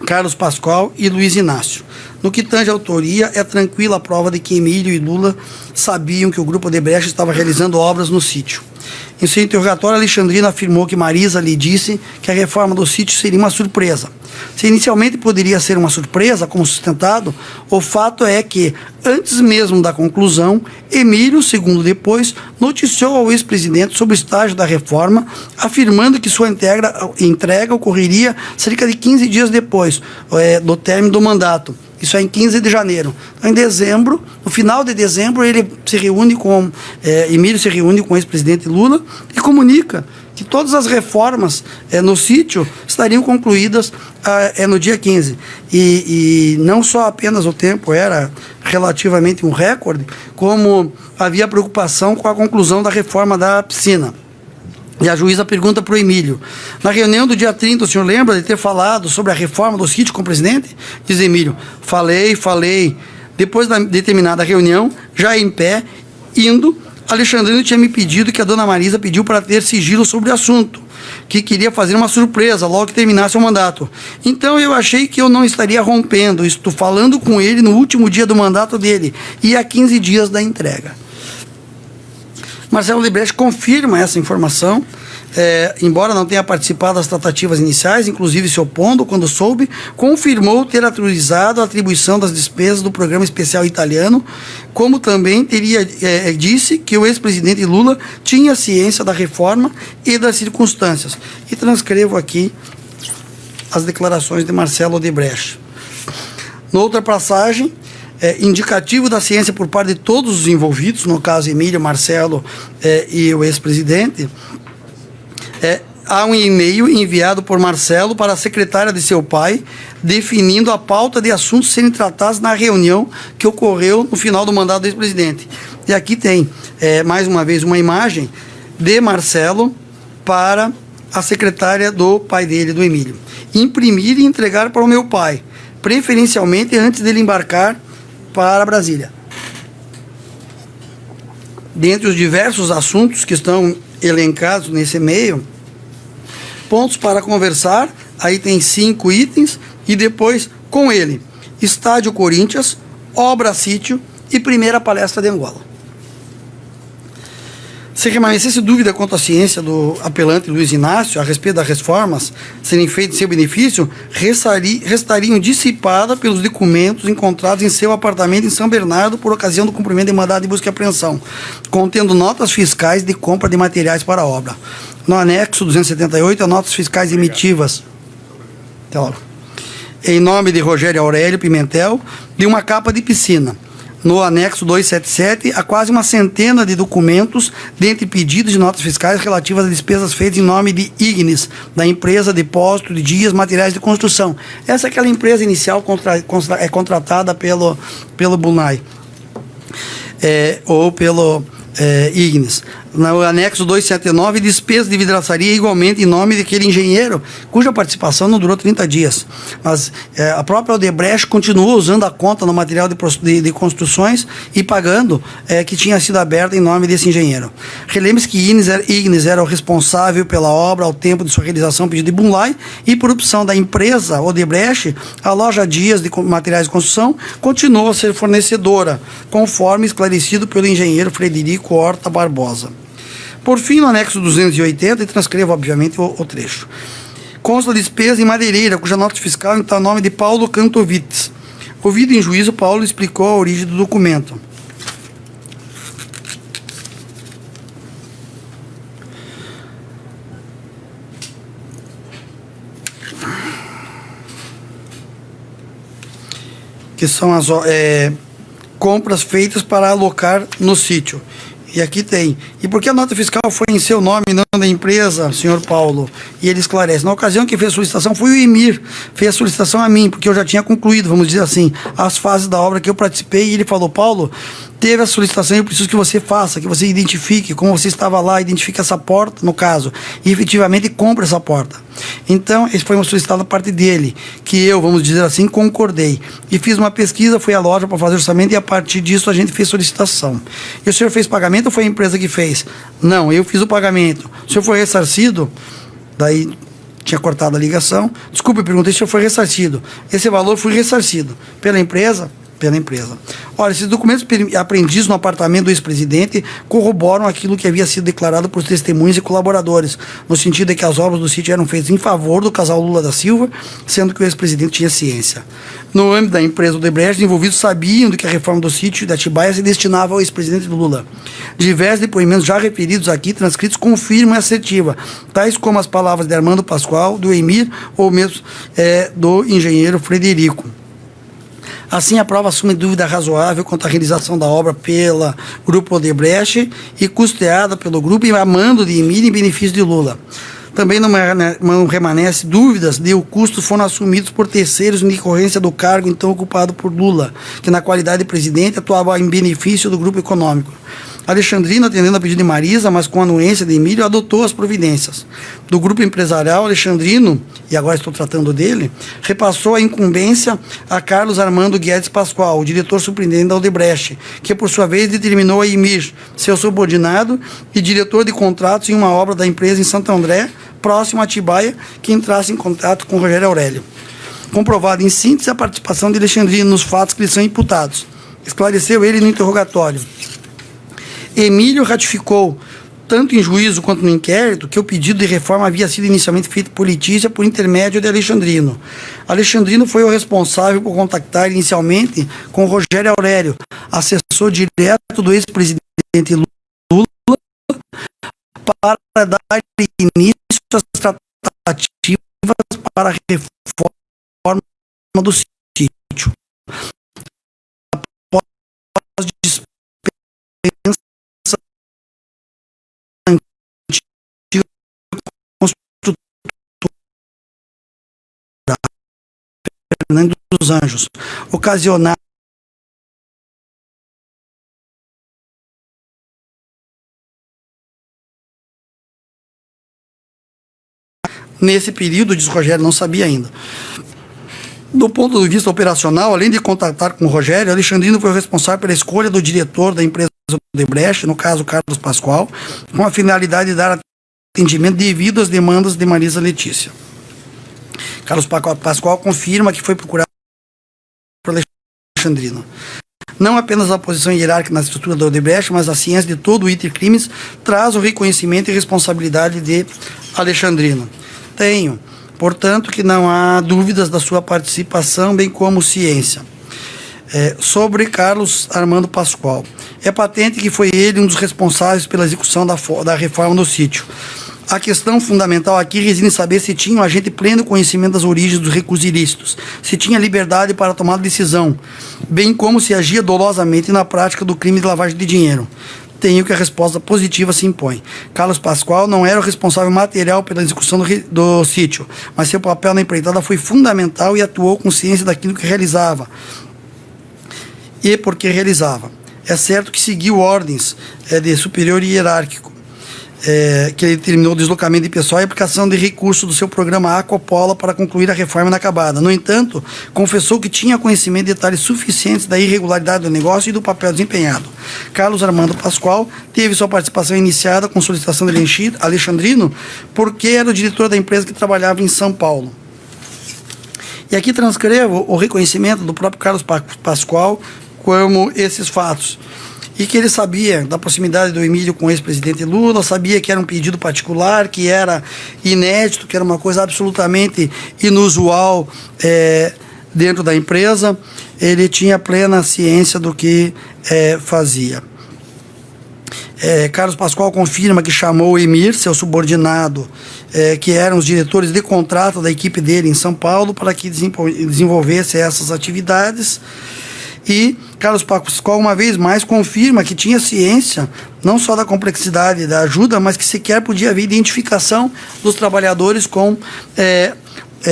Carlos Pascoal e Luiz Inácio. No que tange a autoria, é tranquila a prova de que Emílio e Lula sabiam que o grupo Odebrecht estava realizando obras no sítio. Em seu interrogatório, Alexandrino afirmou que Marisa lhe disse que a reforma do sítio seria uma surpresa. Se inicialmente poderia ser uma surpresa, como sustentado, o fato é que, antes mesmo da conclusão, Emílio, segundo depois, noticiou ao ex-presidente sobre o estágio da reforma, afirmando que sua entrega ocorreria cerca de 15 dias depois do término do mandato. Isso é em 15 de janeiro. Então, em dezembro, no final de dezembro, Emílio se reúne com o ex-presidente Lula e comunica que todas as reformas no sítio estariam concluídas no dia 15. E não só apenas o tempo era relativamente um recorde, como havia preocupação com a conclusão da reforma da piscina. E a juíza pergunta para o Emílio: na reunião do dia 30, o senhor lembra de ter falado sobre a reforma do sítio com o presidente? Diz Emílio: falei. Depois da determinada reunião, já em pé, indo, Alexandrino tinha me pedido que a dona Marisa pediu para ter sigilo sobre o assunto, que queria fazer uma surpresa logo que terminasse o mandato. Então eu achei que eu não estaria rompendo, estou falando com ele no último dia do mandato dele, e a 15 dias da entrega. Marcelo Odebrecht confirma essa informação, embora não tenha participado das tratativas iniciais, inclusive se opondo quando soube, confirmou ter autorizado a atribuição das despesas do programa especial italiano, como também disse que o ex-presidente Lula tinha ciência da reforma e das circunstâncias. E transcrevo aqui as declarações de Marcelo Odebrecht. Noutra passagem, indicativo da ciência por parte de todos os envolvidos, no caso Emílio, Marcelo e o ex-presidente, há um e-mail enviado por Marcelo para a secretária de seu pai, definindo a pauta de assuntos serem tratados na reunião que ocorreu no final do mandato do ex-presidente. E aqui tem, mais uma vez, uma imagem de Marcelo para a secretária do pai dele, do Emílio. Imprimir e entregar para o meu pai, preferencialmente antes dele embarcar para Brasília. Dentre os diversos assuntos que estão elencados nesse e-mail, pontos para conversar, aí tem 5 itens, e depois, com ele, Estádio Corinthians, Obra Sítio e primeira palestra de Angola. Se permanecesse dúvida quanto à ciência do apelante Luiz Inácio a respeito das reformas serem feitas em seu benefício, restariam dissipadas pelos documentos encontrados em seu apartamento em São Bernardo por ocasião do cumprimento de mandado de busca e apreensão, contendo notas fiscais de compra de materiais para a obra. No anexo 278, as notas fiscais emitidas em nome de Rogério Aurélio Pimentel, de uma capa de piscina. No anexo 277, há quase uma centena de documentos, dentre pedidos de notas fiscais relativas a despesas feitas em nome de Ignis, da empresa Depósito de Dias Materiais de Construção. Essa é aquela empresa inicial contratada pelo Bunai, ou pelo Ignis. No anexo 279, despesa de vidraçaria igualmente em nome daquele engenheiro, cuja participação não durou 30 dias. Mas a própria Odebrecht continuou usando a conta no material de construções e pagando que tinha sido aberta em nome desse engenheiro. Relembre-se que Ignis era o responsável pela obra ao tempo de sua realização, pedido de Bunlai, e por opção da empresa Odebrecht, a loja Dias de Materiais de Construção continuou a ser fornecedora, conforme esclarecido pelo engenheiro Frederico Horta Barbosa. Por fim, no anexo 280, e transcrevo, obviamente, o trecho. Consta a despesa em madeireira, cuja nota fiscal está no nome de Paulo Kantovitz. Ouvido em juízo, Paulo explicou a origem do documento. Que são as compras feitas para alocar no sítio. E aqui tem. E porque a nota fiscal foi em seu nome, não da empresa, senhor Paulo? E ele esclarece. Na ocasião que fez a solicitação, foi o Emir. Fez a solicitação a mim, porque eu já tinha concluído, vamos dizer assim, as fases da obra que eu participei. E ele falou, Paulo, teve a solicitação, eu preciso que você faça, que você identifique, como você estava lá, identifique essa porta, no caso, e efetivamente compre essa porta. Então, esse foi uma solicitada da parte dele, que eu, vamos dizer assim, concordei. E fiz uma pesquisa, fui à loja para fazer orçamento e a partir disso a gente fez solicitação. E o senhor fez pagamento ou foi a empresa que fez? Não, eu fiz o pagamento. O senhor foi ressarcido? Daí tinha cortado a ligação. Desculpe, eu perguntei se o senhor foi ressarcido. Esse valor foi ressarcido pela empresa? Pela empresa. Olha, esses documentos apreendidos no apartamento do ex-presidente corroboram aquilo que havia sido declarado por testemunhas e colaboradores, no sentido de que as obras do sítio eram feitas em favor do casal Lula da Silva, sendo que o ex-presidente tinha ciência. No âmbito da empresa Odebrecht, os envolvidos sabiam de que a reforma do sítio da Atibaia se destinava ao ex-presidente Lula. Diversos depoimentos já referidos aqui, transcritos, confirmam a assertiva, tais como as palavras de Armando Pascoal, do Emir, ou mesmo do engenheiro Frederico. Assim, a prova assume dúvida razoável quanto à realização da obra pela Grupo Odebrecht e custeada pelo grupo e a mando de Emir em benefício de Lula. Também não remanesce dúvidas de o custo foram assumidos por terceiros em decorrência do cargo então ocupado por Lula, que na qualidade de presidente atuava em benefício do grupo econômico. Alexandrino, atendendo a pedido de Marisa, mas com a anuência de Emílio, adotou as providências. Do grupo empresarial, Alexandrino, e agora estou tratando dele, repassou a incumbência a Carlos Armando Guedes Pascoal, o diretor surpreendente da Odebrecht, que por sua vez determinou a Emir, seu subordinado e diretor de contratos em uma obra da empresa em Santo André, próximo a Atibaia, que entrasse em contato com Rogério Aurélio. Comprovado em síntese a participação de Alexandrino nos fatos que lhe são imputados. Esclareceu ele no interrogatório. Emílio ratificou, tanto em juízo quanto no inquérito, que o pedido de reforma havia sido inicialmente feito por Letícia por intermédio de Alexandrino. Alexandrino foi o responsável por contactar inicialmente com Rogério Aurélio, assessor direto do ex-presidente Lula, para dar início às tratativas para a reforma do sítio. Após dispensa Fernando dos Anjos, ocasionado nesse período, diz Rogério, não sabia ainda. Do ponto de vista operacional, além de contatar com o Rogério, Alexandrino foi o responsável pela escolha do diretor da empresa Odebrecht, no caso Carlos Pascoal, com a finalidade de dar atendimento devido às demandas de Marisa Letícia. Carlos Pascoal confirma que foi procurado por Alexandrino. Não apenas a posição hierárquica na estrutura da Odebrecht, mas a ciência de todo o item crimes traz o reconhecimento e responsabilidade de Alexandrino. Tenho, portanto, que não há dúvidas da sua participação, bem como ciência. Sobre Carlos Armando Pascoal. É patente que foi ele um dos responsáveis pela execução da reforma do sítio. A questão fundamental aqui reside em saber se tinha um agente pleno conhecimento das origens dos recursos ilícitos, se tinha liberdade para tomar decisão, bem como se agia dolosamente na prática do crime de lavagem de dinheiro. Tenho que a resposta positiva se impõe. Carlos Pascoal não era o responsável material pela execução do sítio, mas seu papel na empreitada foi fundamental e atuou com ciência daquilo que realizava. E porque realizava. É certo que seguiu ordens de superior hierárquico, que ele determinou o deslocamento de pessoal e aplicação de recursos do seu programa Aquapola para concluir a reforma inacabada. No entanto, confessou que tinha conhecimento de detalhes suficientes da irregularidade do negócio e do papel desempenhado. Carlos Armando Pascoal teve sua participação iniciada com solicitação de Alexandrino, porque era o diretor da empresa que trabalhava em São Paulo. E aqui transcrevo o reconhecimento do próprio Carlos Pascoal como esses fatos. E que ele sabia da proximidade do Emílio com o ex-presidente Lula, sabia que era um pedido particular, que era inédito, que era uma coisa absolutamente inusual dentro da empresa. Ele tinha plena ciência do que fazia. Carlos Pascoal confirma que chamou o Emir, seu subordinado, que eram os diretores de contrato da equipe dele em São Paulo, para que desenvolvesse essas atividades. E Carlos Pascoal, uma vez mais, confirma que tinha ciência não só da complexidade da ajuda, mas que sequer podia haver identificação dos trabalhadores com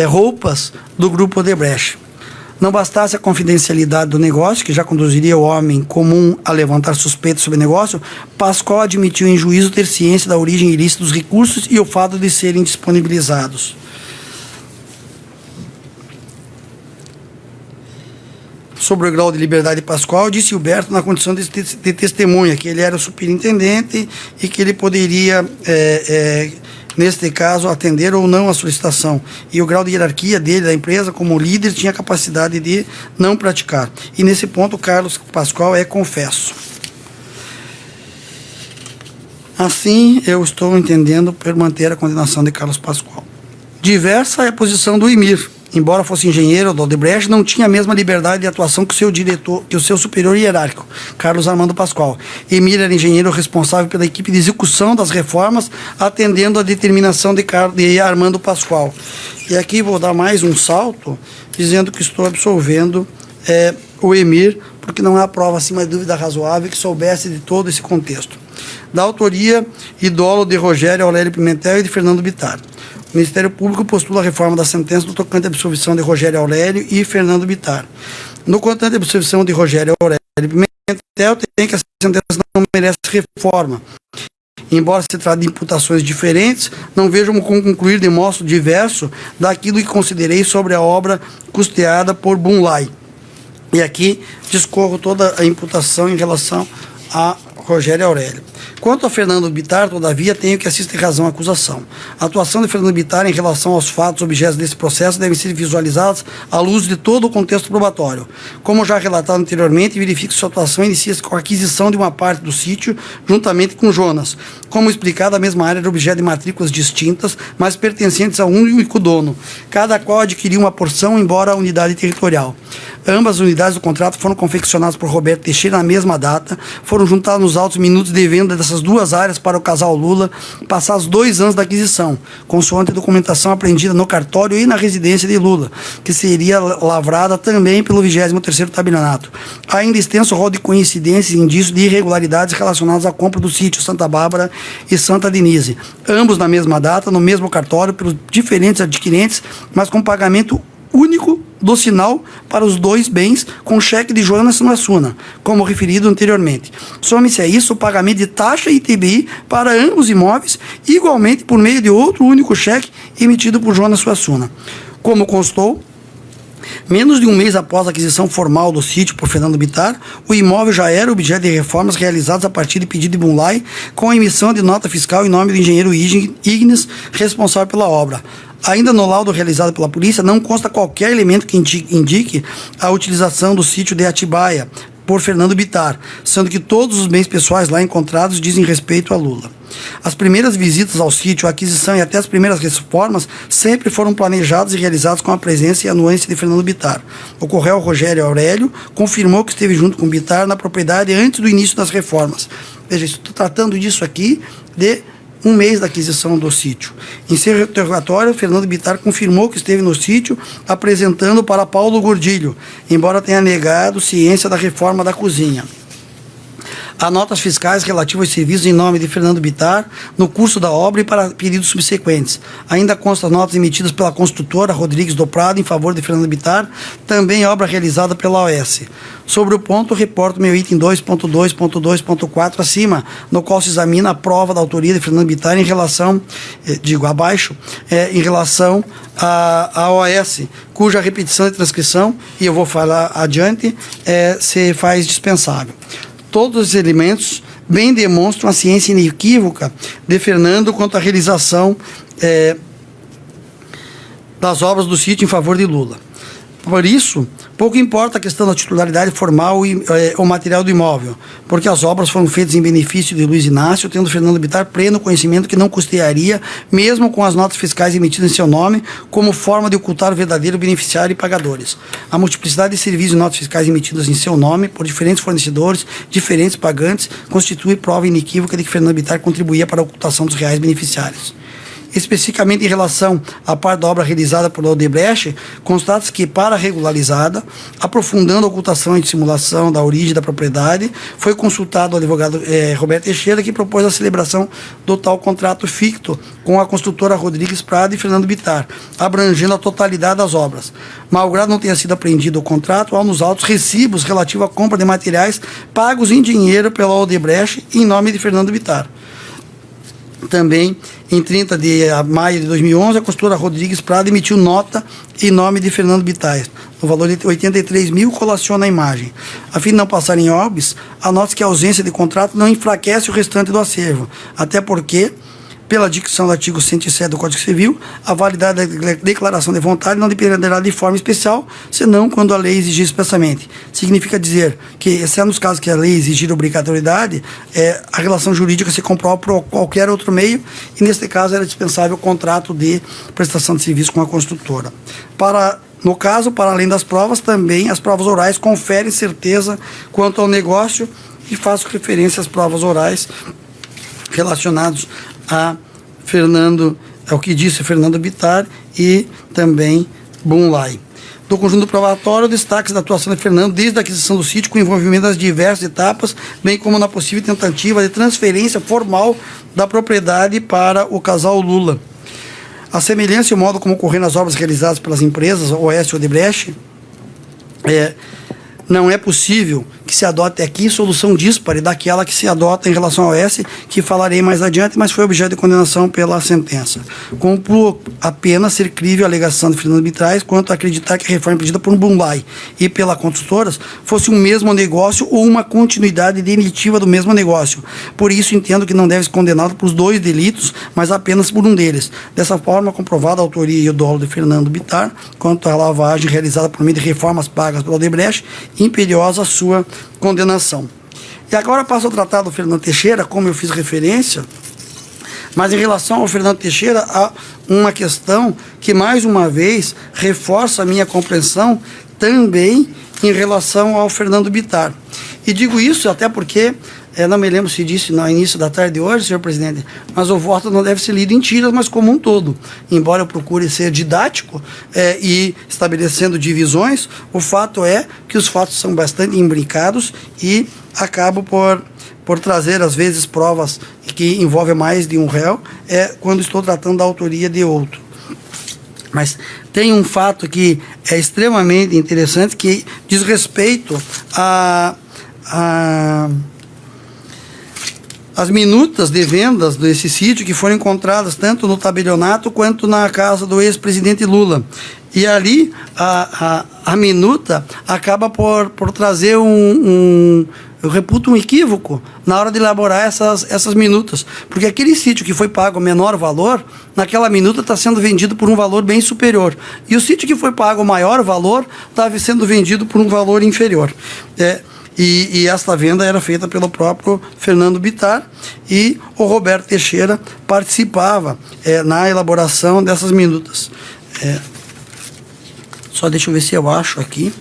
roupas do grupo Odebrecht. Não bastasse a confidencialidade do negócio, que já conduziria o homem comum a levantar suspeitas sobre o negócio, Pascoal admitiu em juízo ter ciência da origem ilícita dos recursos e o fato de serem disponibilizados. Sobre o grau de liberdade de Pascoal, disse Huberto na condição de testemunha, que ele era o superintendente e que ele poderia, neste caso, atender ou não a solicitação. E o grau de hierarquia dele, da empresa, como líder, tinha capacidade de não praticar. E nesse ponto, Carlos Pascoal confesso. Assim, eu estou entendendo por manter a condenação de Carlos Pascoal. Diversa é a posição do Emir. Embora fosse engenheiro do Odebrecht, não tinha a mesma liberdade de atuação que o seu diretor, que o seu superior hierárquico, Carlos Armando Pascoal. Emir era engenheiro responsável pela equipe de execução das reformas, atendendo à determinação de Armando Pascoal. E aqui vou dar mais um salto, dizendo que estou absolvendo o Emir, porque não há prova, acima de dúvida razoável, que soubesse de todo esse contexto. Da autoria e dolo de Rogério Aurélio Pimentel e de Fernando Bittar. O Ministério Público postula a reforma da sentença no tocante à absolvição de Rogério Aurélio e Fernando Bittar. No tocante à absolvição de Rogério Aurélio Pimentel, tem que a sentença não merece reforma. Embora se trate de imputações diferentes, não vejo como concluir de modo diverso daquilo que considerei sobre a obra custeada por Bunlai. E aqui discorro toda a imputação em relação a Rogério Aurélio. Quanto a Fernando Bittar, todavia, tenho que assistir razão à acusação. A atuação de Fernando Bittar em relação aos fatos objetos desse processo deve ser visualizadas à luz de todo o contexto probatório. Como já relatado anteriormente, verifico que sua atuação inicia-se com a aquisição de uma parte do sítio, juntamente com Jonas. Como explicado, a mesma área era objeto de matrículas distintas, mas pertencentes a um único dono, cada qual adquiriu uma porção, embora a unidade territorial. Ambas as unidades do contrato foram confeccionadas por Roberto Teixeira na mesma data, foram juntados nos autos minutos de venda dessas duas áreas para o casal Lula, passados 2 anos da aquisição, consoante a documentação apreendida no cartório e na residência de Lula, que seria lavrada também pelo 23º tabelionato. Ainda extenso rol de coincidências e indícios de irregularidades relacionados à compra do sítio Santa Bárbara e Santa Denise, ambos na mesma data, no mesmo cartório, pelos diferentes adquirentes, mas com pagamento único do sinal para os 2 bens com cheque de Jonas Suassuna, como referido anteriormente. Some-se a isso o pagamento de taxa e ITBI para ambos imóveis, igualmente por meio de outro único cheque emitido por Jonas Suassuna. Como constou, menos de um mês após a aquisição formal do sítio por Fernando Bittar, o imóvel já era objeto de reformas realizadas a partir de pedido de Bunlai, com a emissão de nota fiscal em nome do engenheiro Ignes, responsável pela obra. Ainda no laudo realizado pela polícia, não consta qualquer elemento que indique a utilização do sítio de Atibaia por Fernando Bittar, sendo que todos os bens pessoais lá encontrados dizem respeito a Lula. As primeiras visitas ao sítio, a aquisição e até as primeiras reformas sempre foram planejadas e realizadas com a presença e anuência de Fernando Bittar. O Correio Rogério Aurélio confirmou que esteve junto com Bittar na propriedade antes do início das reformas. Veja, estou tratando disso aqui de 1 mês da aquisição do sítio. Em seu interrogatório, Fernando Bittar confirmou que esteve no sítio apresentando para Paulo Gordilho, embora tenha negado ciência da reforma da cozinha. Há notas fiscais relativas aos serviços em nome de Fernando Bittar no curso da obra e para períodos subsequentes. Ainda constam notas emitidas pela construtora Rodrigues do Prado em favor de Fernando Bittar, também obra realizada pela OS. Sobre o ponto, reporto meu item 2.2.2.4 acima, no qual se examina a prova da autoria de Fernando Bittar em relação, abaixo, em relação à OS, cuja repetição e transcrição, e eu vou falar adiante, se faz dispensável. Todos os elementos bem demonstram a ciência inequívoca de Fernando quanto à realização das obras do sítio em favor de Lula. Por isso, pouco importa a questão da titularidade formal e o material do imóvel, porque as obras foram feitas em benefício de Luiz Inácio, tendo Fernando Bittar pleno conhecimento que não custearia, mesmo com as notas fiscais emitidas em seu nome, como forma de ocultar o verdadeiro beneficiário e pagadores. A multiplicidade de serviços e notas fiscais emitidas em seu nome por diferentes fornecedores, diferentes pagantes, constitui prova inequívoca de que Fernando Bittar contribuía para a ocultação dos reais beneficiários. Especificamente em relação à parte da obra realizada por Odebrecht, constata-se que, para regularizada, aprofundando a ocultação e dissimulação da origem da propriedade, foi consultado o advogado Roberto Teixeira, que propôs a celebração do tal contrato ficto com a construtora Rodrigues Prado e Fernando Bittar, abrangendo a totalidade das obras. Malgrado não tenha sido apreendido o contrato, há nos autos recibos relativos à compra de materiais pagos em dinheiro pela Odebrecht em nome de Fernando Bittar. Também, em 30 de maio de 2011, a construtora Rodrigues Prado emitiu nota em nome de Fernando Bittar, no valor de 83 mil, colaciona a imagem. A fim de não passar em óbice, anota que a ausência de contrato não enfraquece o restante do acervo, até porque, pela dicção do artigo 107 do Código Civil, a validade da declaração de vontade não dependerá de forma especial, senão quando a lei exigir expressamente. Significa dizer que, exceto nos casos que a lei exigir obrigatoriedade, a relação jurídica se comprova por qualquer outro meio, e neste caso era dispensável o contrato de prestação de serviço com a construtora. No caso, para além das provas, também as provas orais conferem certeza quanto ao negócio, e faço referência às provas orais relacionadas a Fernando, ao que disse Fernando Bittar e também Bunlai. Do conjunto probatório, destaques da atuação de Fernando desde a aquisição do sítio, com envolvimento das diversas etapas, bem como na possível tentativa de transferência formal da propriedade para o casal Lula. A semelhança e o modo como ocorreram as obras realizadas pelas empresas OS e Odebrecht, não é possível que se adote aqui solução díspare daquela que se adota em relação ao OS, que falarei mais adiante, mas foi objeto de condenação pela sentença. Concluo apenas ser crível a alegação de Fernando Bittar quanto a acreditar que a reforma pedida por Bunlai e pelas construtoras fosse um mesmo negócio ou uma continuidade definitiva do mesmo negócio. Por isso, entendo que não deve ser condenado por os dois delitos, mas apenas por um deles. Dessa forma, comprovada a autoria e o dolo de Fernando Bittar quanto à lavagem realizada por meio de reformas pagas pelo Odebrecht, imperiosa a sua condenação. E agora passo a tratar do Fernando Teixeira, como eu fiz referência, mas em relação ao Fernando Teixeira, há uma questão que, mais uma vez, reforça a minha compreensão também em relação ao Fernando Bittar. E digo isso até porque, não me lembro se disse no início da tarde de hoje, senhor presidente, mas o voto não deve ser lido em tiras, mas como um todo. Embora eu procure ser didático e estabelecendo divisões, o fato é que os fatos são bastante imbricados e acabo por trazer, às vezes, provas que envolvem mais de um réu, quando estou tratando da autoria de outro. Mas tem um fato que é extremamente interessante, que diz respeito as minutas de vendas desse sítio, que foram encontradas tanto no tabelionato quanto na casa do ex-presidente Lula. E ali a minuta acaba por trazer eu reputo um equívoco na hora de elaborar essas minutas, porque aquele sítio que foi pago o menor valor, naquela minuta está sendo vendido por um valor bem superior, e o sítio que foi pago o maior valor estava sendo vendido por um valor inferior. E esta venda era feita pelo próprio Fernando Bittar, e o Roberto Teixeira participava na elaboração dessas minutas. Só deixa eu ver se eu acho aqui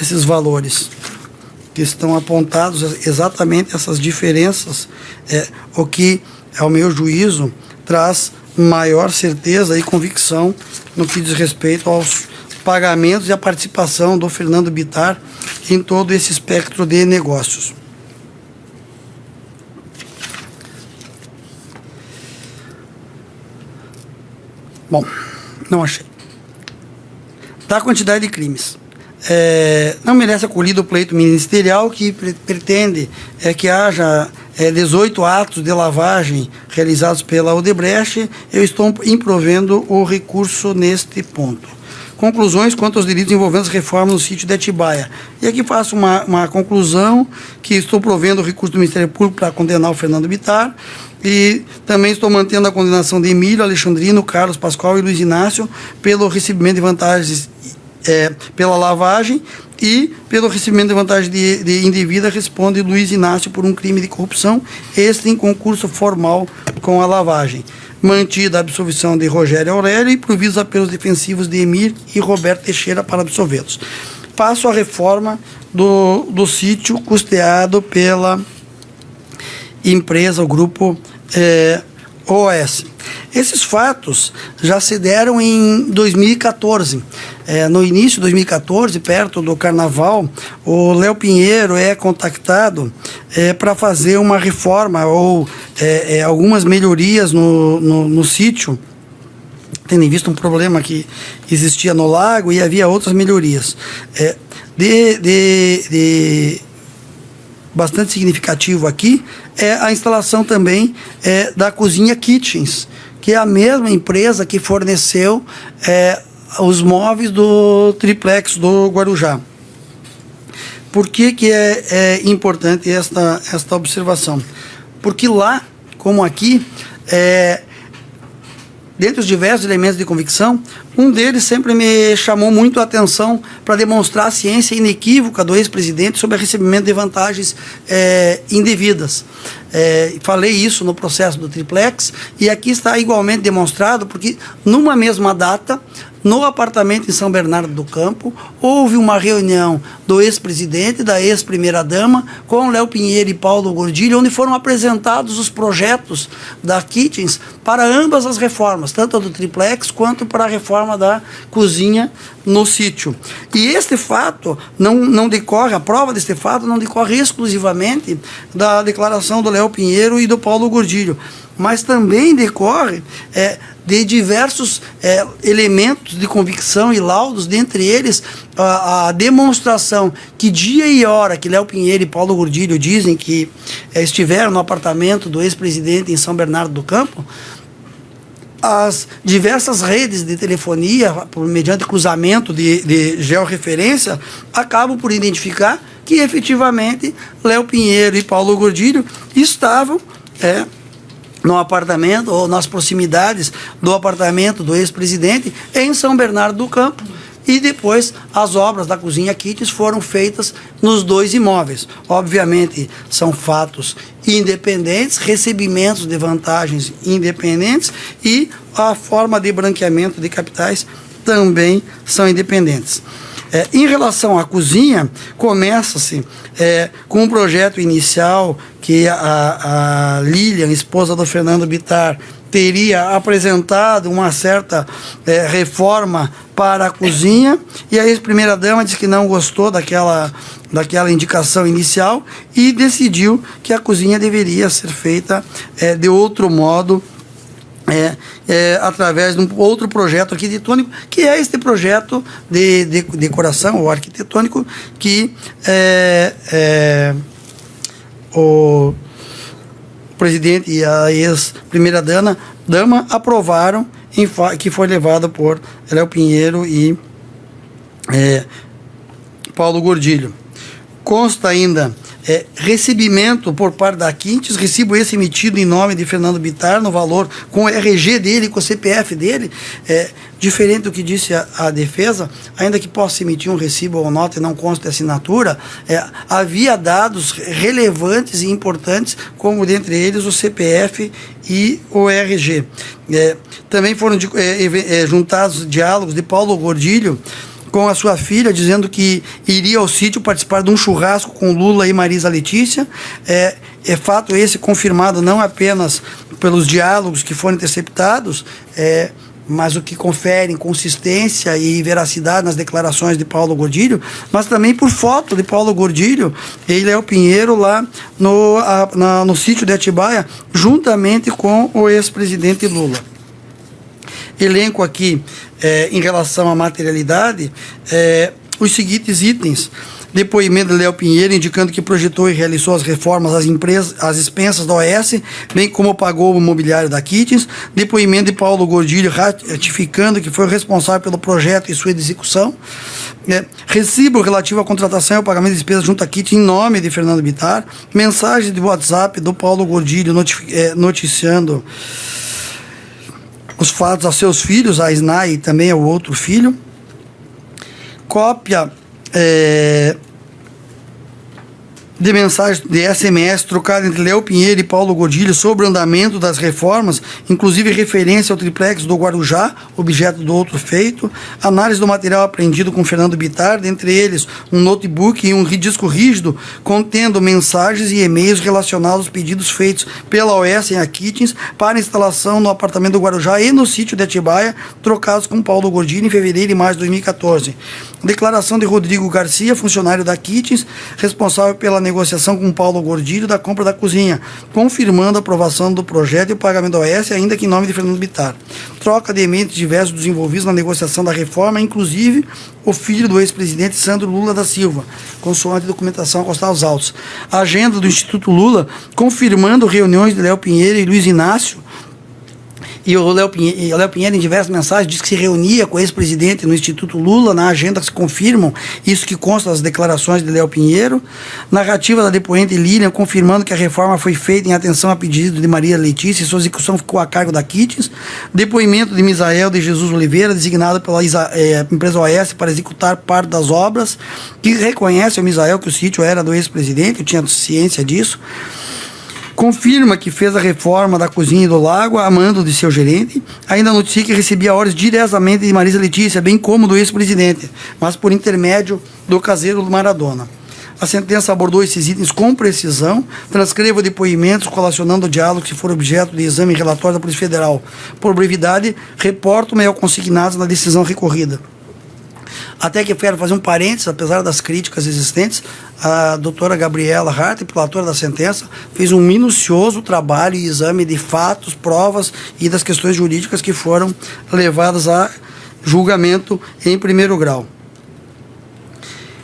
esses valores que estão apontados, exatamente essas diferenças, o que, ao meu juízo, traz maior certeza e convicção no que diz respeito aos pagamentos e a participação do Fernando Bittar em todo esse espectro de negócios. Bom, não achei. Da quantidade de crimes. Não merece acolhido o pleito ministerial que pretende que haja 18 atos de lavagem realizados pela Odebrecht. Eu estou improvendo o recurso neste ponto. Conclusões quanto aos delitos envolvendo as reformas no sítio de Atibaia. E aqui faço uma conclusão, que estou provendo o recurso do Ministério Público para condenar o Fernando Bittar, e também estou mantendo a condenação de Emílio, Alexandrino, Carlos Pascoal e Luiz Inácio pelo recebimento de vantagens pela lavagem, e pelo recebimento de vantagem de indevida responde Luiz Inácio por um crime de corrupção, este em concurso formal com a lavagem. Mantida a absolvição de Rogério Aurélio e providos apelos defensivos de Emir e Roberto Teixeira para absolvê-los. Passo à reforma do sítio custeado pela empresa, o grupo OS. Esses fatos já se deram em 2014. No início de 2014, perto do Carnaval, o Léo Pinheiro é contactado para fazer uma reforma ou algumas melhorias no sítio, tendo em vista um problema que existia no lago e havia outras melhorias. Bastante significativo aqui é a instalação também da cozinha Kitchens, que é a mesma empresa que forneceu os móveis do triplex do Guarujá. Por que é importante esta observação? Porque lá, como aqui, dentre os diversos elementos de convicção, um deles sempre me chamou muito a atenção para demonstrar a ciência inequívoca do ex-presidente sobre o recebimento de vantagens indevidas. Falei isso no processo do triplex, e aqui está igualmente demonstrado, porque numa mesma data, no apartamento em São Bernardo do Campo, houve uma reunião do ex-presidente, da ex-primeira-dama, com Léo Pinheiro e Paulo Gordilho, onde foram apresentados os projetos da Kitchens para ambas as reformas, tanto a do triplex quanto para a reforma da cozinha no sítio. E este fato não decorre, a prova deste fato não decorre exclusivamente da declaração do Léo Pinheiro e do Paulo Gordilho, mas também decorre de diversos elementos de convicção e laudos, dentre eles a demonstração que dia e hora que Léo Pinheiro e Paulo Gordilho dizem que estiveram no apartamento do ex-presidente em São Bernardo do Campo, as diversas redes de telefonia, mediante cruzamento de georreferência, acabam por identificar que efetivamente Léo Pinheiro e Paulo Gordilho estavam no apartamento, ou nas proximidades do apartamento do ex-presidente em São Bernardo do Campo, e depois as obras da cozinha Kitchens foram feitas nos dois imóveis. Obviamente são fatos independentes, recebimentos de vantagens independentes, e a forma de branqueamento de capitais também são independentes. Em relação à cozinha, começa-se com um projeto inicial que a Lilian, esposa do Fernando Bittar, teria apresentado uma certa reforma para a cozinha, e a ex-primeira-dama disse que não gostou daquela indicação inicial e decidiu que a cozinha deveria ser feita de outro modo, através de um outro projeto arquitetônico, que é este projeto de decoração ou arquitetônico que o presidente e a ex-primeira-dama aprovaram, que foi levado por Léo Pinheiro e Paulo Gordilho. Consta ainda recebimento por parte da Kitchens, recibo esse emitido em nome de Fernando Bittar, no valor, com o RG dele, com o CPF dele, diferente do que disse a defesa, ainda que possa emitir um recibo ou nota e não conste assinatura, havia dados relevantes e importantes, como dentre eles o CPF e o RG. Também foram juntados diálogos de Paulo Gordilho com a sua filha, dizendo que iria ao sítio participar de um churrasco com Lula e Marisa Letícia. É fato esse confirmado não apenas pelos diálogos que foram interceptados, mas o que confere consistência e veracidade nas declarações de Paulo Gordilho, mas também por foto de Paulo Gordilho e Léo Pinheiro lá no sítio de Atibaia, juntamente com o ex-presidente Lula. elenco aqui, em relação à materialidade, os seguintes itens. Depoimento de Léo Pinheiro, indicando que projetou e realizou as reformas às expensas da OS, bem como pagou o mobiliário da Kitens. Depoimento de Paulo Gordilho, ratificando que foi o responsável pelo projeto e sua execução. Recibo relativo à contratação e ao pagamento de despesas junto à Kitens em nome de Fernando Bittar. Mensagem de WhatsApp do Paulo Gordilho noticiando os fatos a seus filhos, a Isnai e também ao outro filho. Cópia de mensagem de SMS trocada entre Léo Pinheiro e Paulo Gordilho sobre o andamento das reformas, inclusive referência ao triplex do Guarujá, objeto do outro feito, análise do material apreendido com Fernando Bittar, dentre eles um notebook e um disco rígido contendo mensagens e e-mails relacionados aos pedidos feitos pela OS em Aquitens para instalação no apartamento do Guarujá e no sítio de Atibaia, trocados com Paulo Gordilho em fevereiro e março de 2014. Declaração de Rodrigo Garcia, funcionário da Kitens, responsável pela negociação com Paulo Gordilho da compra da cozinha, confirmando a aprovação do projeto e o pagamento da OS, ainda que em nome de Fernando Bittar. Troca de e-mails diversos dos envolvidos na negociação da reforma, inclusive o filho do ex-presidente Sandro Lula da Silva, consoante documentação constar aos autos. A agenda do Instituto Lula, confirmando reuniões de Léo Pinheiro e Luiz Inácio. E o Léo Pinheiro, em diversas mensagens, diz que se reunia com o ex-presidente no Instituto Lula. Na agenda se confirmam isso que consta das declarações de Léo Pinheiro. Narrativa da depoente Lilian, confirmando que a reforma foi feita em atenção a pedido de Maria Letícia e sua execução ficou a cargo da Kitens. Depoimento de Misael de Jesus Oliveira, designado pela empresa OS para executar parte das obras, que reconhece ao Misael que o sítio era do ex-presidente, eu tinha ciência disso. Confirma que fez a reforma da cozinha e do lago a mando de seu gerente. Ainda noticia que recebia ordens diretamente de Marisa Letícia, bem como do ex-presidente, mas por intermédio do caseiro do Maradona. A sentença abordou esses itens com precisão. Transcreva depoimentos colacionando diálogos que foram objeto de exame e relatório da Polícia Federal. Por brevidade, reporto-me ao consignados na decisão recorrida. Até que quero fazer um parênteses, apesar das críticas existentes, a doutora Gabriela Hart, relatora da sentença, fez um minucioso trabalho e exame de fatos, provas e das questões jurídicas que foram levadas a julgamento em primeiro grau.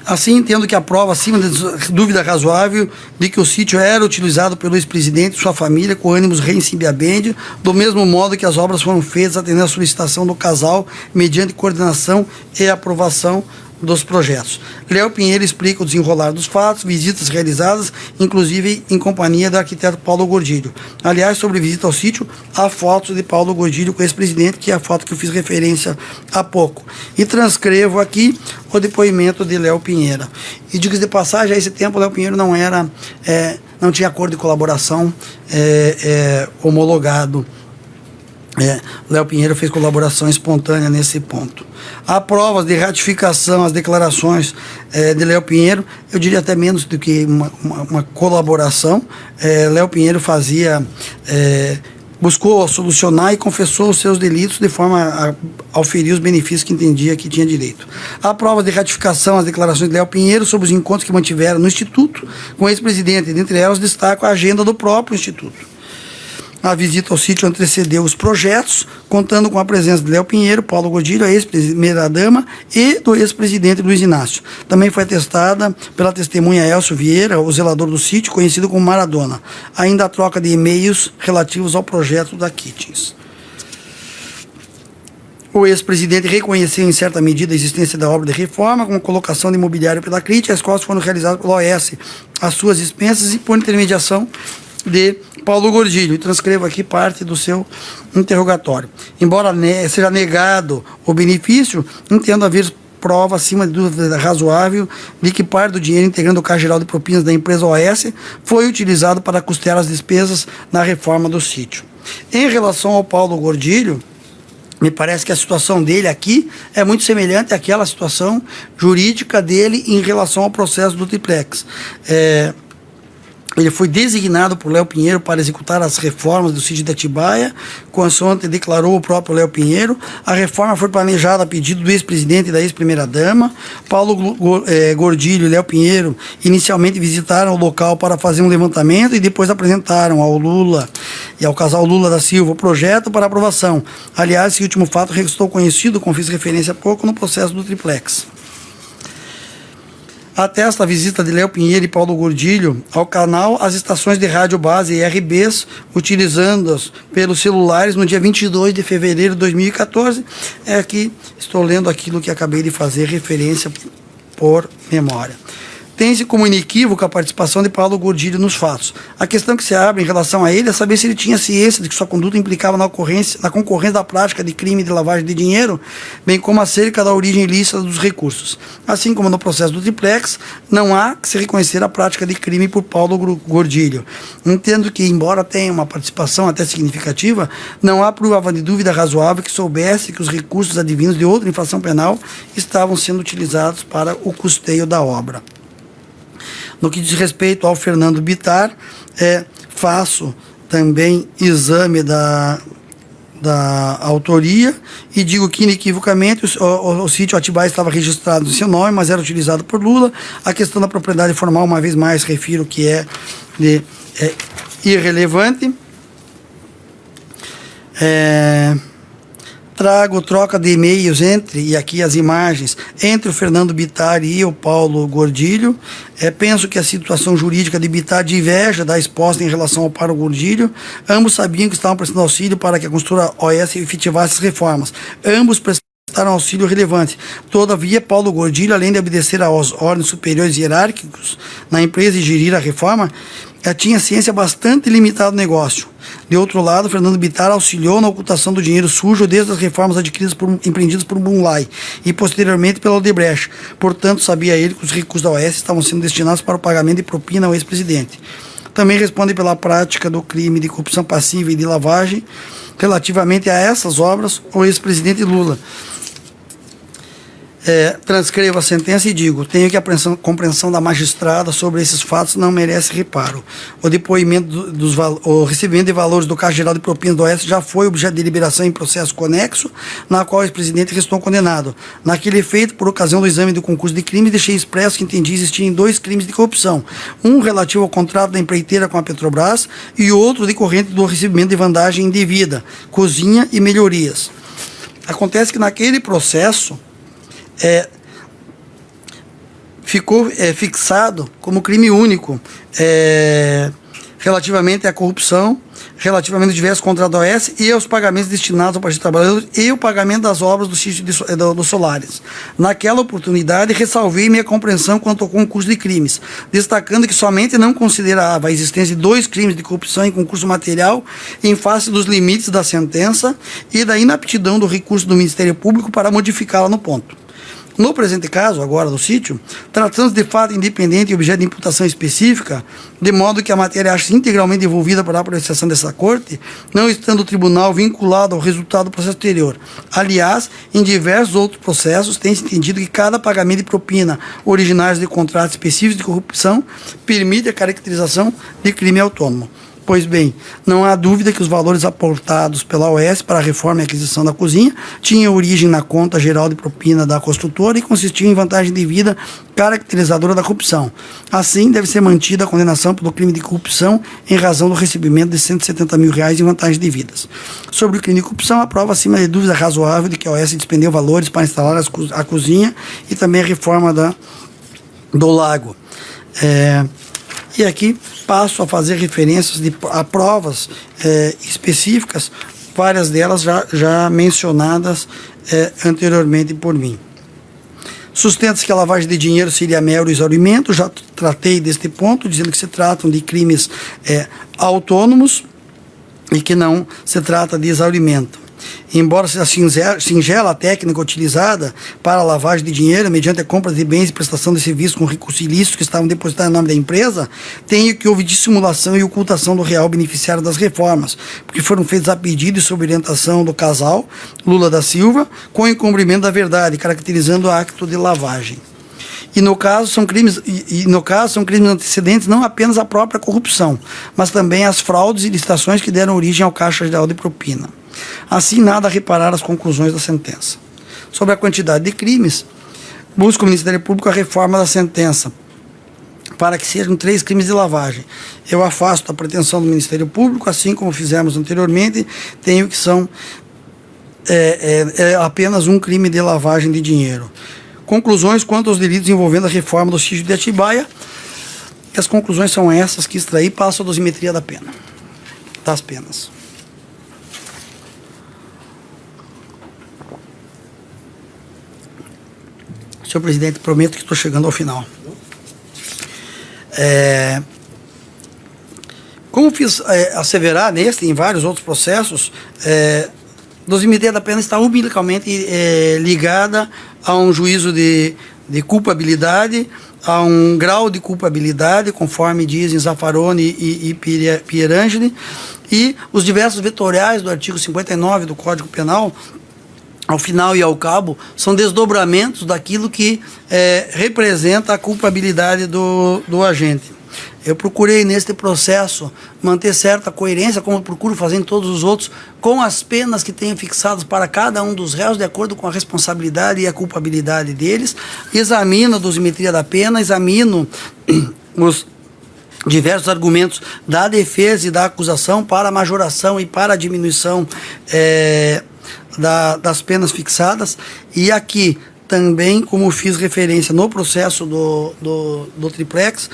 Assim, entendo que a prova, acima de dúvida razoável, de que o sítio era utilizado pelo ex-presidente e sua família com ânimos reincipiamente, do mesmo modo que as obras foram feitas atendendo à solicitação do casal, mediante coordenação e aprovação dos projetos. Léo Pinheiro explica o desenrolar dos fatos, visitas realizadas, inclusive em companhia do arquiteto Paulo Gordilho. Aliás, sobre visita ao sítio, há fotos de Paulo Gordilho com o ex-presidente, que é a foto que eu fiz referência há pouco. E transcrevo aqui o depoimento de Léo Pinheiro. E digo de passagem, a esse tempo, Léo Pinheiro não tinha acordo de colaboração homologado. Léo Pinheiro fez colaboração espontânea nesse ponto. Há provas de ratificação às declarações de Léo Pinheiro, eu diria até menos do que uma colaboração. Léo Pinheiro buscou solucionar e confessou os seus delitos de forma a auferir os benefícios que entendia que tinha direito. Há provas de ratificação às declarações de Léo Pinheiro sobre os encontros que mantiveram no Instituto com o ex-presidente. Dentre elas, destaco a agenda do próprio Instituto. A visita ao sítio antecedeu os projetos, contando com a presença de Léo Pinheiro, Paulo Gordilho, a ex-primeira-dama, e do ex-presidente Luiz Inácio. Também foi atestada pela testemunha Elcio Vieira, o zelador do sítio, conhecido como Maradona. Ainda a troca de e-mails relativos ao projeto da Kitens. O ex-presidente reconheceu em certa medida a existência da obra de reforma, com colocação de imobiliário pela CRIT, as quais foram realizadas pela OS às suas expensas e por intermediação de Paulo Gordilho, e transcrevo aqui parte do seu interrogatório. Embora seja negado o benefício, entendo haver prova acima de dúvida razoável de que parte do dinheiro integrando o caixa geral de propinas da empresa OS foi utilizado para custear as despesas na reforma do sítio. Em relação ao Paulo Gordilho, me parece que a situação dele aqui é muito semelhante àquela situação jurídica dele em relação ao processo do triplex. Ele foi designado por Léo Pinheiro para executar as reformas do sítio de Atibaia, consoante declarou o próprio Léo Pinheiro. A reforma foi planejada a pedido do ex-presidente e da ex-primeira-dama. Paulo Gordilho e Léo Pinheiro inicialmente visitaram o local para fazer um levantamento e depois apresentaram ao Lula e ao casal Lula da Silva o projeto para aprovação. Aliás, esse último fato restou conhecido, como fiz referência há pouco, no processo do triplex. Atesta a visita de Léo Pinheiro e Paulo Gordilho ao canal as estações de rádio base e RBs, utilizando-as pelos celulares no dia 22 de fevereiro de 2014. Aqui estou lendo aquilo que acabei de fazer referência por memória. Tem-se como inequívoca a participação de Paulo Gordilho nos fatos. A questão que se abre em relação a ele é saber se ele tinha ciência de que sua conduta implicava na concorrência da prática de crime de lavagem de dinheiro, bem como acerca da origem ilícita dos recursos. Assim como no processo do triplex, não há que se reconhecer a prática de crime por Paulo Gordilho. Entendo que, embora tenha uma participação até significativa, não há prova de dúvida razoável que soubesse que os recursos advindos de outra infração penal estavam sendo utilizados para o custeio da obra. No que diz respeito ao Fernando Bittar, faço também exame da autoria e digo que inequivocamente o sítio Atibaia estava registrado em seu nome, mas era utilizado por Lula. A questão da propriedade formal, uma vez mais, refiro que é irrelevante. Trago troca de e-mails e aqui as imagens, entre o Fernando Bittar e o Paulo Gordilho. Penso que a situação jurídica de Bittar diverge da exposta em relação ao Paulo Gordilho. Ambos sabiam que estavam prestando auxílio para que a construtora OS efetivasse as reformas. Ambos prestaram auxílio relevante. Todavia, Paulo Gordilho, além de obedecer aos ordens superiores hierárquicos na empresa e gerir a reforma, tinha ciência bastante limitada do negócio. De outro lado, Fernando Bittar auxiliou na ocultação do dinheiro sujo desde as reformas empreendidas por Bunlai e posteriormente pela Odebrecht. Portanto, sabia ele que os recursos da OAS estavam sendo destinados para o pagamento de propina ao ex-presidente. Também responde pela prática do crime de corrupção passiva e de lavagem relativamente a essas obras o ex-presidente Lula. Transcrevo a sentença e digo: tenho que a compreensão da magistrada sobre esses fatos não merece reparo. O depoimento o recebimento de valores do Caixa Geral de Propinas do Oeste já foi objeto de deliberação em processo conexo, na qual o ex-presidente restou condenado. Naquele efeito, por ocasião do exame do concurso de crime, deixei expresso que entendi existirem 2 crimes de corrupção, um relativo ao contrato da empreiteira com a Petrobras e outro decorrente do recebimento de vantagem indevida, cozinha e melhorias. Acontece que naquele processo ficou fixado como crime único relativamente à corrupção, relativamente aos diversos contratos da OAS e aos pagamentos destinados ao Partido Trabalhador e o pagamento das obras do sítio dos Solares. Naquela oportunidade, ressalvei minha compreensão quanto ao concurso de crimes, destacando que somente não considerava a existência de 2 crimes de corrupção em concurso material em face dos limites da sentença e da inaptidão do recurso do Ministério Público para modificá-la no ponto. No presente caso, agora do sítio, tratando-se de fato independente e objeto de imputação específica, de modo que a matéria acha integralmente devolvida para a apreciação dessa Corte, não estando o tribunal vinculado ao resultado do processo anterior. Aliás, em diversos outros processos, tem-se entendido que cada pagamento de propina originários de contratos específicos de corrupção permite a caracterização de crime autônomo. Pois bem, não há dúvida que os valores aportados pela OAS para a reforma e aquisição da cozinha tinham origem na conta geral de propina da construtora e consistiam em vantagem devida caracterizadora da corrupção. Assim, deve ser mantida a condenação pelo crime de corrupção em razão do recebimento de R$170 mil em vantagens devidas. Sobre o crime de corrupção, a prova acima de dúvida razoável de que a OAS despendeu valores para instalar a cozinha e também a reforma do lago. E aqui passo a fazer referências a provas específicas, várias delas já mencionadas anteriormente por mim. Sustenta-se que a lavagem de dinheiro seria mero exaurimento, já tratei deste ponto, dizendo que se tratam de crimes autônomos e que não se trata de exaurimento. Embora seja singela a técnica utilizada para a lavagem de dinheiro mediante a compra de bens e prestação de serviços com recursos ilícitos que estavam depositados em nome da empresa, tenho que houve dissimulação e ocultação do real beneficiário das reformas, porque foram feitos a pedido e sob orientação do casal Lula da Silva, com encobrimento da verdade, caracterizando o acto de lavagem. E no caso são crimes antecedentes não apenas à própria corrupção, mas também às fraudes e licitações que deram origem ao Caixa Geral de Propina. Assim, nada a reparar às conclusões da sentença. Sobre a quantidade de crimes, busca o Ministério Público a reforma da sentença para que sejam 3 crimes de lavagem. Eu afasto a pretensão do Ministério Público, assim como fizemos anteriormente, tenho que são apenas um crime de lavagem de dinheiro. Conclusões quanto aos delitos envolvendo a reforma do sítio de Atibaia. As conclusões são essas que extraí, passo a dosimetria das penas. Senhor presidente, prometo que estou chegando ao final. Como fiz asseverar neste e em vários outros processos, dosimetria da pena está umbilicalmente ligada a um juízo de culpabilidade, a um grau de culpabilidade, conforme dizem Zaffaroni e Pierangeli, e os diversos vetoriais do artigo 59 do Código Penal, ao final e ao cabo, são desdobramentos daquilo que representa a culpabilidade do agente. Eu procurei, neste processo, manter certa coerência, como eu procuro fazer em todos os outros, com as penas que tenho fixadas para cada um dos réus, de acordo com a responsabilidade e a culpabilidade deles. Examino a dosimetria da pena, examino os diversos argumentos da defesa e da acusação para a majoração e para a diminuição das penas fixadas. E aqui também, como fiz referência no processo do Triplex,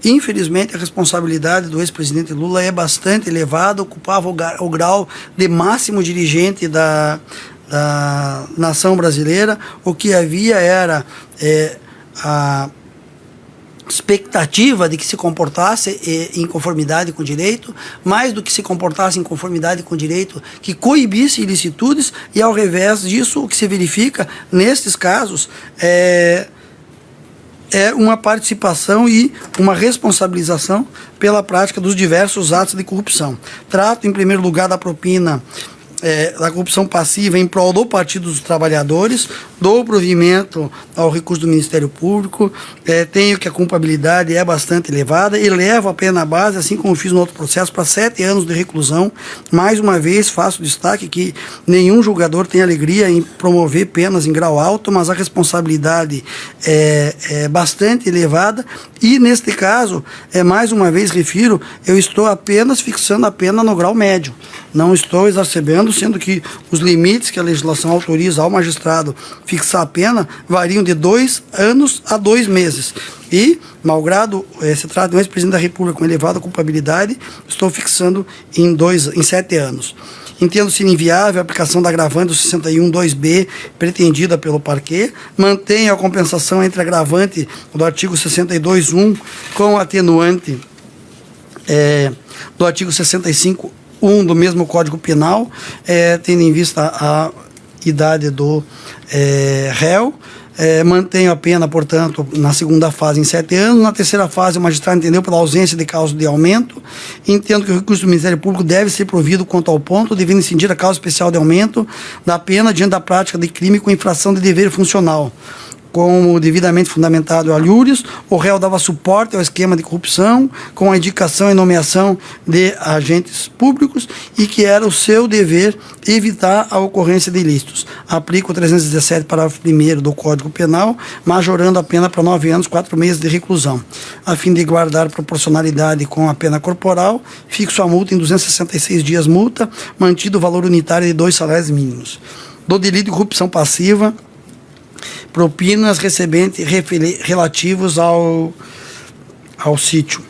infelizmente a responsabilidade do ex-presidente Lula é bastante elevada, ocupava o grau de máximo dirigente da nação brasileira. O que havia era a expectativa de que se comportasse em conformidade com o direito, mais do que se comportasse em conformidade com o direito, que coibisse ilicitudes, e ao revés disso, o que se verifica nestes casos é uma participação e uma responsabilização pela prática dos diversos atos de corrupção. Trato, em primeiro lugar, da propina, da corrupção passiva em prol do Partido dos Trabalhadores, dou provimento ao recurso do Ministério Público, tenho que a culpabilidade é bastante elevada, elevo a pena base, assim como fiz no outro processo, para 7 anos de reclusão. Mais uma vez, faço destaque que nenhum julgador tem alegria em promover penas em grau alto, mas a responsabilidade é bastante elevada, e neste caso, mais uma vez refiro, eu estou apenas fixando a pena no grau médio, não estou exacerbando, sendo que os limites que a legislação autoriza ao magistrado fixar a pena variam de 2 anos a 2 meses. E, malgrado se trata de um ex-presidente da República com elevada culpabilidade, estou fixando em 7 anos. Entendo-se inviável a aplicação da agravante do 61.2b pretendida pelo parquê. Mantenho a compensação entre agravante do artigo 62.1 com atenuante do artigo 65.1 do mesmo Código Penal, tendo em vista a idade do réu. Mantenho a pena, portanto, na segunda fase em 7 anos. Na terceira fase, o magistrado entendeu pela ausência de causa de aumento. Entendo que o recurso do Ministério Público deve ser provido quanto ao ponto, devendo incidir a causa especial de aumento da pena diante da prática de crime com infração de dever funcional. Como devidamente fundamentado alhures, o réu dava suporte ao esquema de corrupção com a indicação e nomeação de agentes públicos, e que era o seu dever evitar a ocorrência de ilícitos. Aplico o 317, parágrafo 1º do Código Penal, majorando a pena para 9 anos, 4 meses de reclusão. A fim de guardar proporcionalidade com a pena corporal, fixo a multa em 266 dias multa, mantido o valor unitário de 2 salários mínimos. Do delito de corrupção passiva, propinas recebentes relativos ao sítio.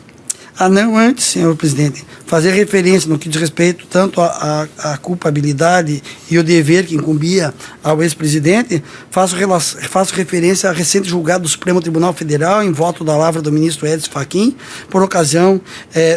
Não antes, senhor presidente, fazer referência no que diz respeito tanto à culpabilidade e o dever que incumbia ao ex-presidente, faço referência a recente julgado do Supremo Tribunal Federal, em voto da lavra do ministro Edson Fachin, por ocasião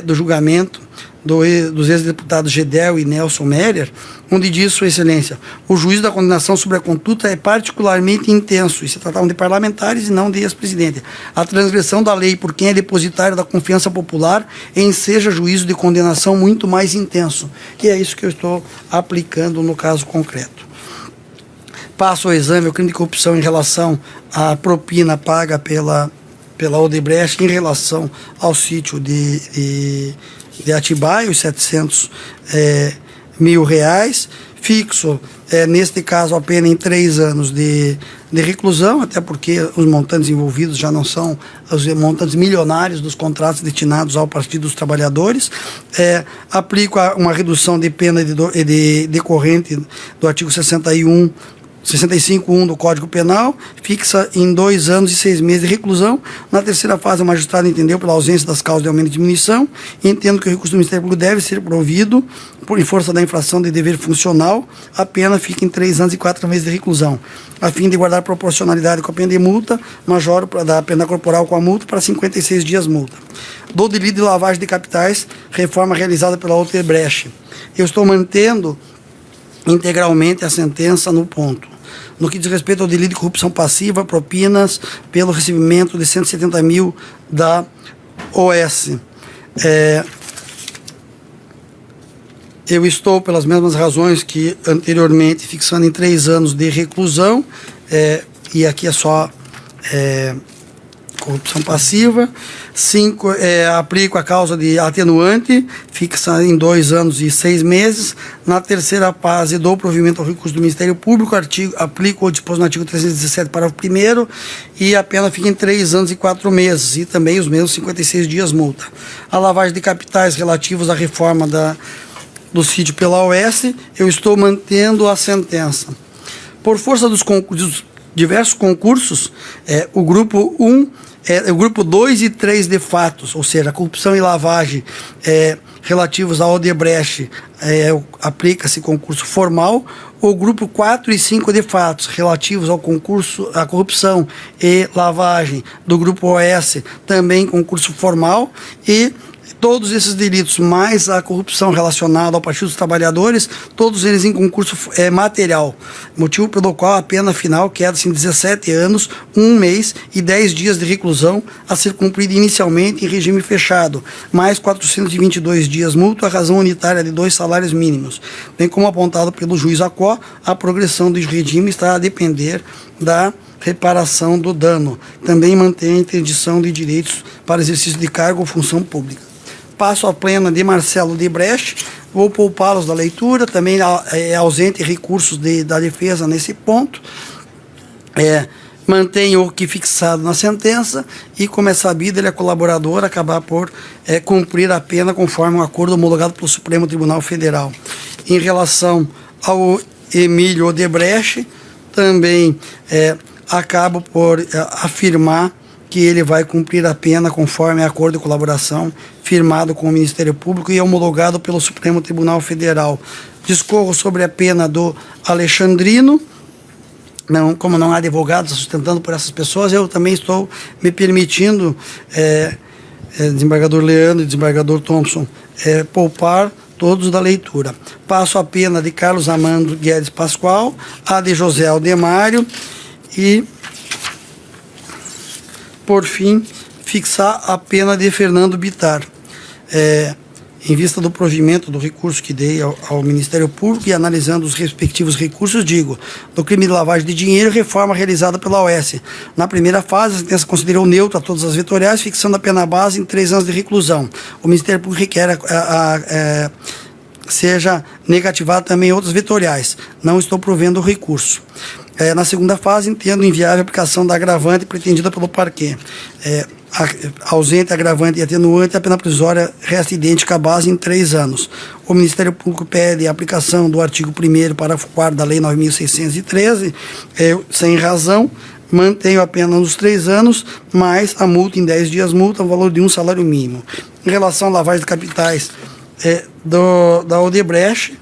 do julgamento dos ex-deputados Gedel e Nelson Meyer, onde diz Sua Excelência: o juízo da condenação sobre a conduta é particularmente intenso, e se tratavam de parlamentares e não de ex-presidente. A transgressão da lei por quem é depositário da confiança popular enseja juízo de condenação muito mais intenso, que é isso que eu estou aplicando no caso concreto. Passo ao exame o crime de corrupção em relação à propina paga pela Odebrecht em relação ao sítio de Atibaia, os 700 mil reais. Fixo, neste caso, a pena em 3 anos de de reclusão, até porque os montantes envolvidos já não são os montantes milionários dos contratos destinados ao Partido dos Trabalhadores. Aplico uma redução de pena decorrente do artigo 65.1 do Código Penal, fixa em 2 anos e 6 meses de reclusão. Na terceira fase, o magistrado entendeu pela ausência das causas de aumento e diminuição, entendo que o recurso do Ministério Público deve ser provido em força da infração de dever funcional, a pena fica em 3 anos e 4 meses de reclusão. A fim de guardar proporcionalidade com a pena de multa, majoro da pena corporal com a multa para 56 dias multa. Do delito de lavagem de capitais, reforma realizada pela Odebrecht. Eu estou mantendo integralmente a sentença no ponto. No que diz respeito ao delito de corrupção passiva, propinas pelo recebimento de 170 mil da OS. Eu estou, pelas mesmas razões que anteriormente, fixando em 3 anos de reclusão, e aqui é só corrupção passiva. 5, aplico a causa de atenuante, fixa em 2 anos e 6 meses. Na terceira fase, dou provimento ao recurso do Ministério Público, aplico o disposto no artigo 317, parágrafo 1º, e a pena fica em 3 anos e 4 meses, e também os mesmos 56 dias multa. A lavagem de capitais relativos à reforma do sítio pela OS, eu estou mantendo a sentença. Por força dos diversos concursos, o grupo 1, o grupo 2 e 3 de fatos, ou seja, corrupção e lavagem relativos à Odebrecht, aplica-se concurso formal. O grupo 4 e 5 de fatos relativos ao concurso, à corrupção e lavagem do grupo OS, também concurso formal. E todos esses delitos, mais a corrupção relacionada ao Partido dos Trabalhadores, todos eles em concurso material, motivo pelo qual a pena final queda-se em 17 anos, 1 mês e 10 dias de reclusão, a ser cumprida inicialmente em regime fechado, mais 422 dias multa, a razão unitária de 2 salários mínimos. Bem como apontado pelo juiz Acó, a progressão do regime está a depender da reparação do dano. Também mantém a interdição de direitos para exercício de cargo ou função pública. Passo a plena de Marcelo Odebrecht, vou poupá-los da leitura, também é ausente recursos da defesa nesse ponto. Mantenho o que fixado na sentença e, como é sabido, ele é colaborador, acabar por cumprir a pena conforme um acordo homologado pelo Supremo Tribunal Federal. Em relação ao Emílio Odebrecht, também acabo por afirmar que ele vai cumprir a pena conforme acordo de colaboração firmado com o Ministério Público e homologado pelo Supremo Tribunal Federal. Discorro sobre a pena do Alexandrino. Como não há advogados sustentando por essas pessoas, eu também estou me permitindo, desembargador Leandro e desembargador Thompson, poupar todos da leitura. Passo a pena de Carlos Amando Guedes Pascoal, a de José Aldemário e, por fim, fixar a pena de Fernando Bittar. Em vista do provimento do recurso que dei ao Ministério Público e analisando os respectivos recursos, digo, do crime de lavagem de dinheiro, reforma realizada pela OS. Na primeira fase, a sentença considerou neutra todas as vetoriais, fixando a pena base em 3 anos de reclusão. O Ministério Público requer seja negativado também outras vetoriais. Não estou provendo o recurso. Na segunda fase, entendo inviável a aplicação da agravante pretendida pelo parquê. Ausente, agravante e atenuante, a pena provisória resta idêntica à base em 3 anos. O Ministério Público pede a aplicação do artigo 1º, parágrafo 4º da Lei 9.613, sem razão. Mantenho a pena nos 3 anos, mais a multa em 10 dias multa, o valor de 1 salário mínimo. Em relação à lavagem de capitais da Odebrecht,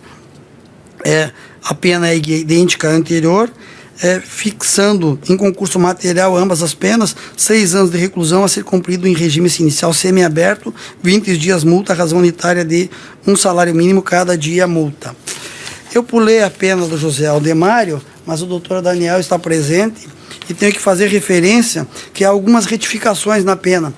a pena é idêntica à anterior, fixando em concurso material ambas as penas, 6 anos de reclusão a ser cumprido em regime inicial semiaberto, 20 dias multa, razão unitária de 1 salário mínimo cada dia multa. Eu pulei a pena do José Aldemário, mas o doutor Daniel está presente e tenho que fazer referência que há algumas retificações na pena.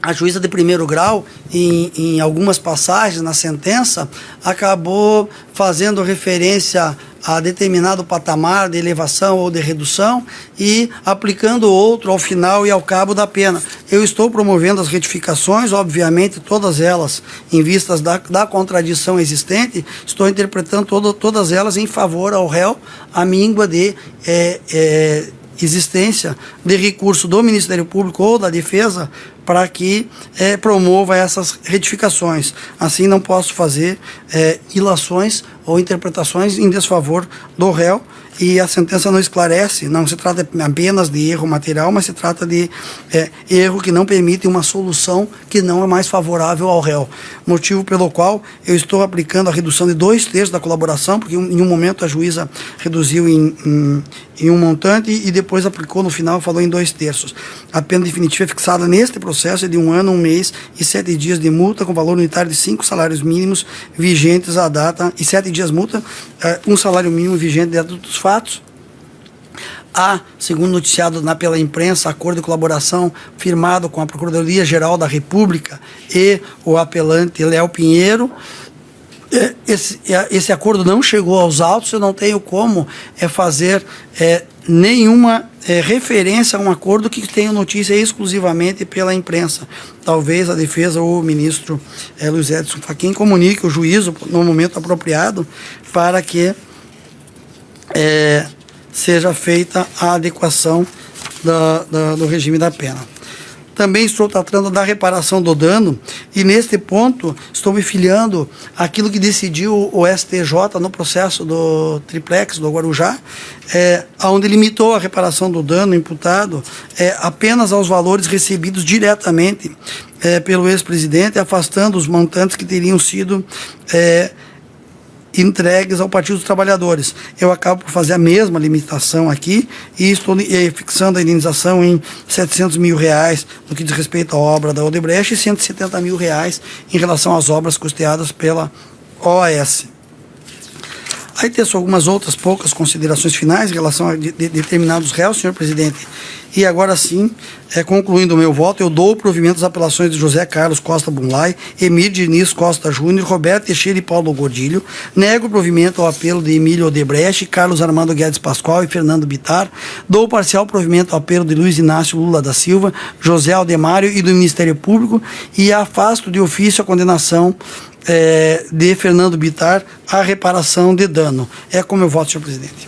a juíza de primeiro grau, em algumas passagens na sentença, acabou fazendo referência a determinado patamar de elevação ou de redução e aplicando outro ao final e ao cabo da pena. Eu estou promovendo as retificações, obviamente, todas elas em vistas da contradição existente, estou interpretando todas elas em favor ao réu, à míngua de existência de recurso do Ministério Público ou da Defesa para que promova essas retificações. Assim, não posso fazer ilações ou interpretações em desfavor do réu, e a sentença não esclarece, não se trata apenas de erro material, mas se trata de erro que não permite uma solução que não é mais favorável ao réu. Motivo pelo qual eu estou aplicando a redução de 2/3 da colaboração, porque em um momento a juíza reduziu em um montante e depois aplicou no final, falou em 2/3. A pena definitiva é fixada neste processo é de 1 ano, 1 mês e 7 dias de multa, com valor unitário de 5 salários mínimos vigentes à data, e 7 dias multa, 1 salário mínimo vigente dentro dos fatos. Há, segundo noticiado pela imprensa, acordo de colaboração firmado com a Procuradoria-Geral da República e o apelante Léo Pinheiro. Esse acordo não chegou aos autos, eu não tenho como fazer nenhuma referência a um acordo que tenha notícia exclusivamente pela imprensa. Talvez a defesa ou o ministro Luiz Edson Fachin comunique o juízo no momento apropriado para que seja feita a adequação do regime da pena. Também estou tratando da reparação do dano e, neste ponto, estou me filiando àquilo que decidiu o STJ no processo do triplex do Guarujá, onde limitou a reparação do dano imputado apenas aos valores recebidos diretamente pelo ex-presidente, afastando os montantes que teriam sido entregues ao Partido dos Trabalhadores. Eu acabo por fazer a mesma limitação aqui e estou fixando a indenização em R$700 mil no que diz respeito à obra da Odebrecht e R$170 mil em relação às obras custeadas pela OAS. Aí tem só algumas outras poucas considerações finais em relação a determinados réus, senhor presidente. E agora sim, concluindo o meu voto, eu dou o provimento às apelações de José Carlos Costa Bunlai, Emílio Diniz Costa Júnior, Roberto Teixeira e Paulo Godilho. Nego o provimento ao apelo de Emílio Odebrecht, Carlos Armando Guedes Pascoal e Fernando Bittar. Dou o parcial provimento ao apelo de Luiz Inácio Lula da Silva, José Aldemário e do Ministério Público, e afasto de ofício a condenação de Fernando Bittar à reparação de dano. É como eu voto, senhor presidente.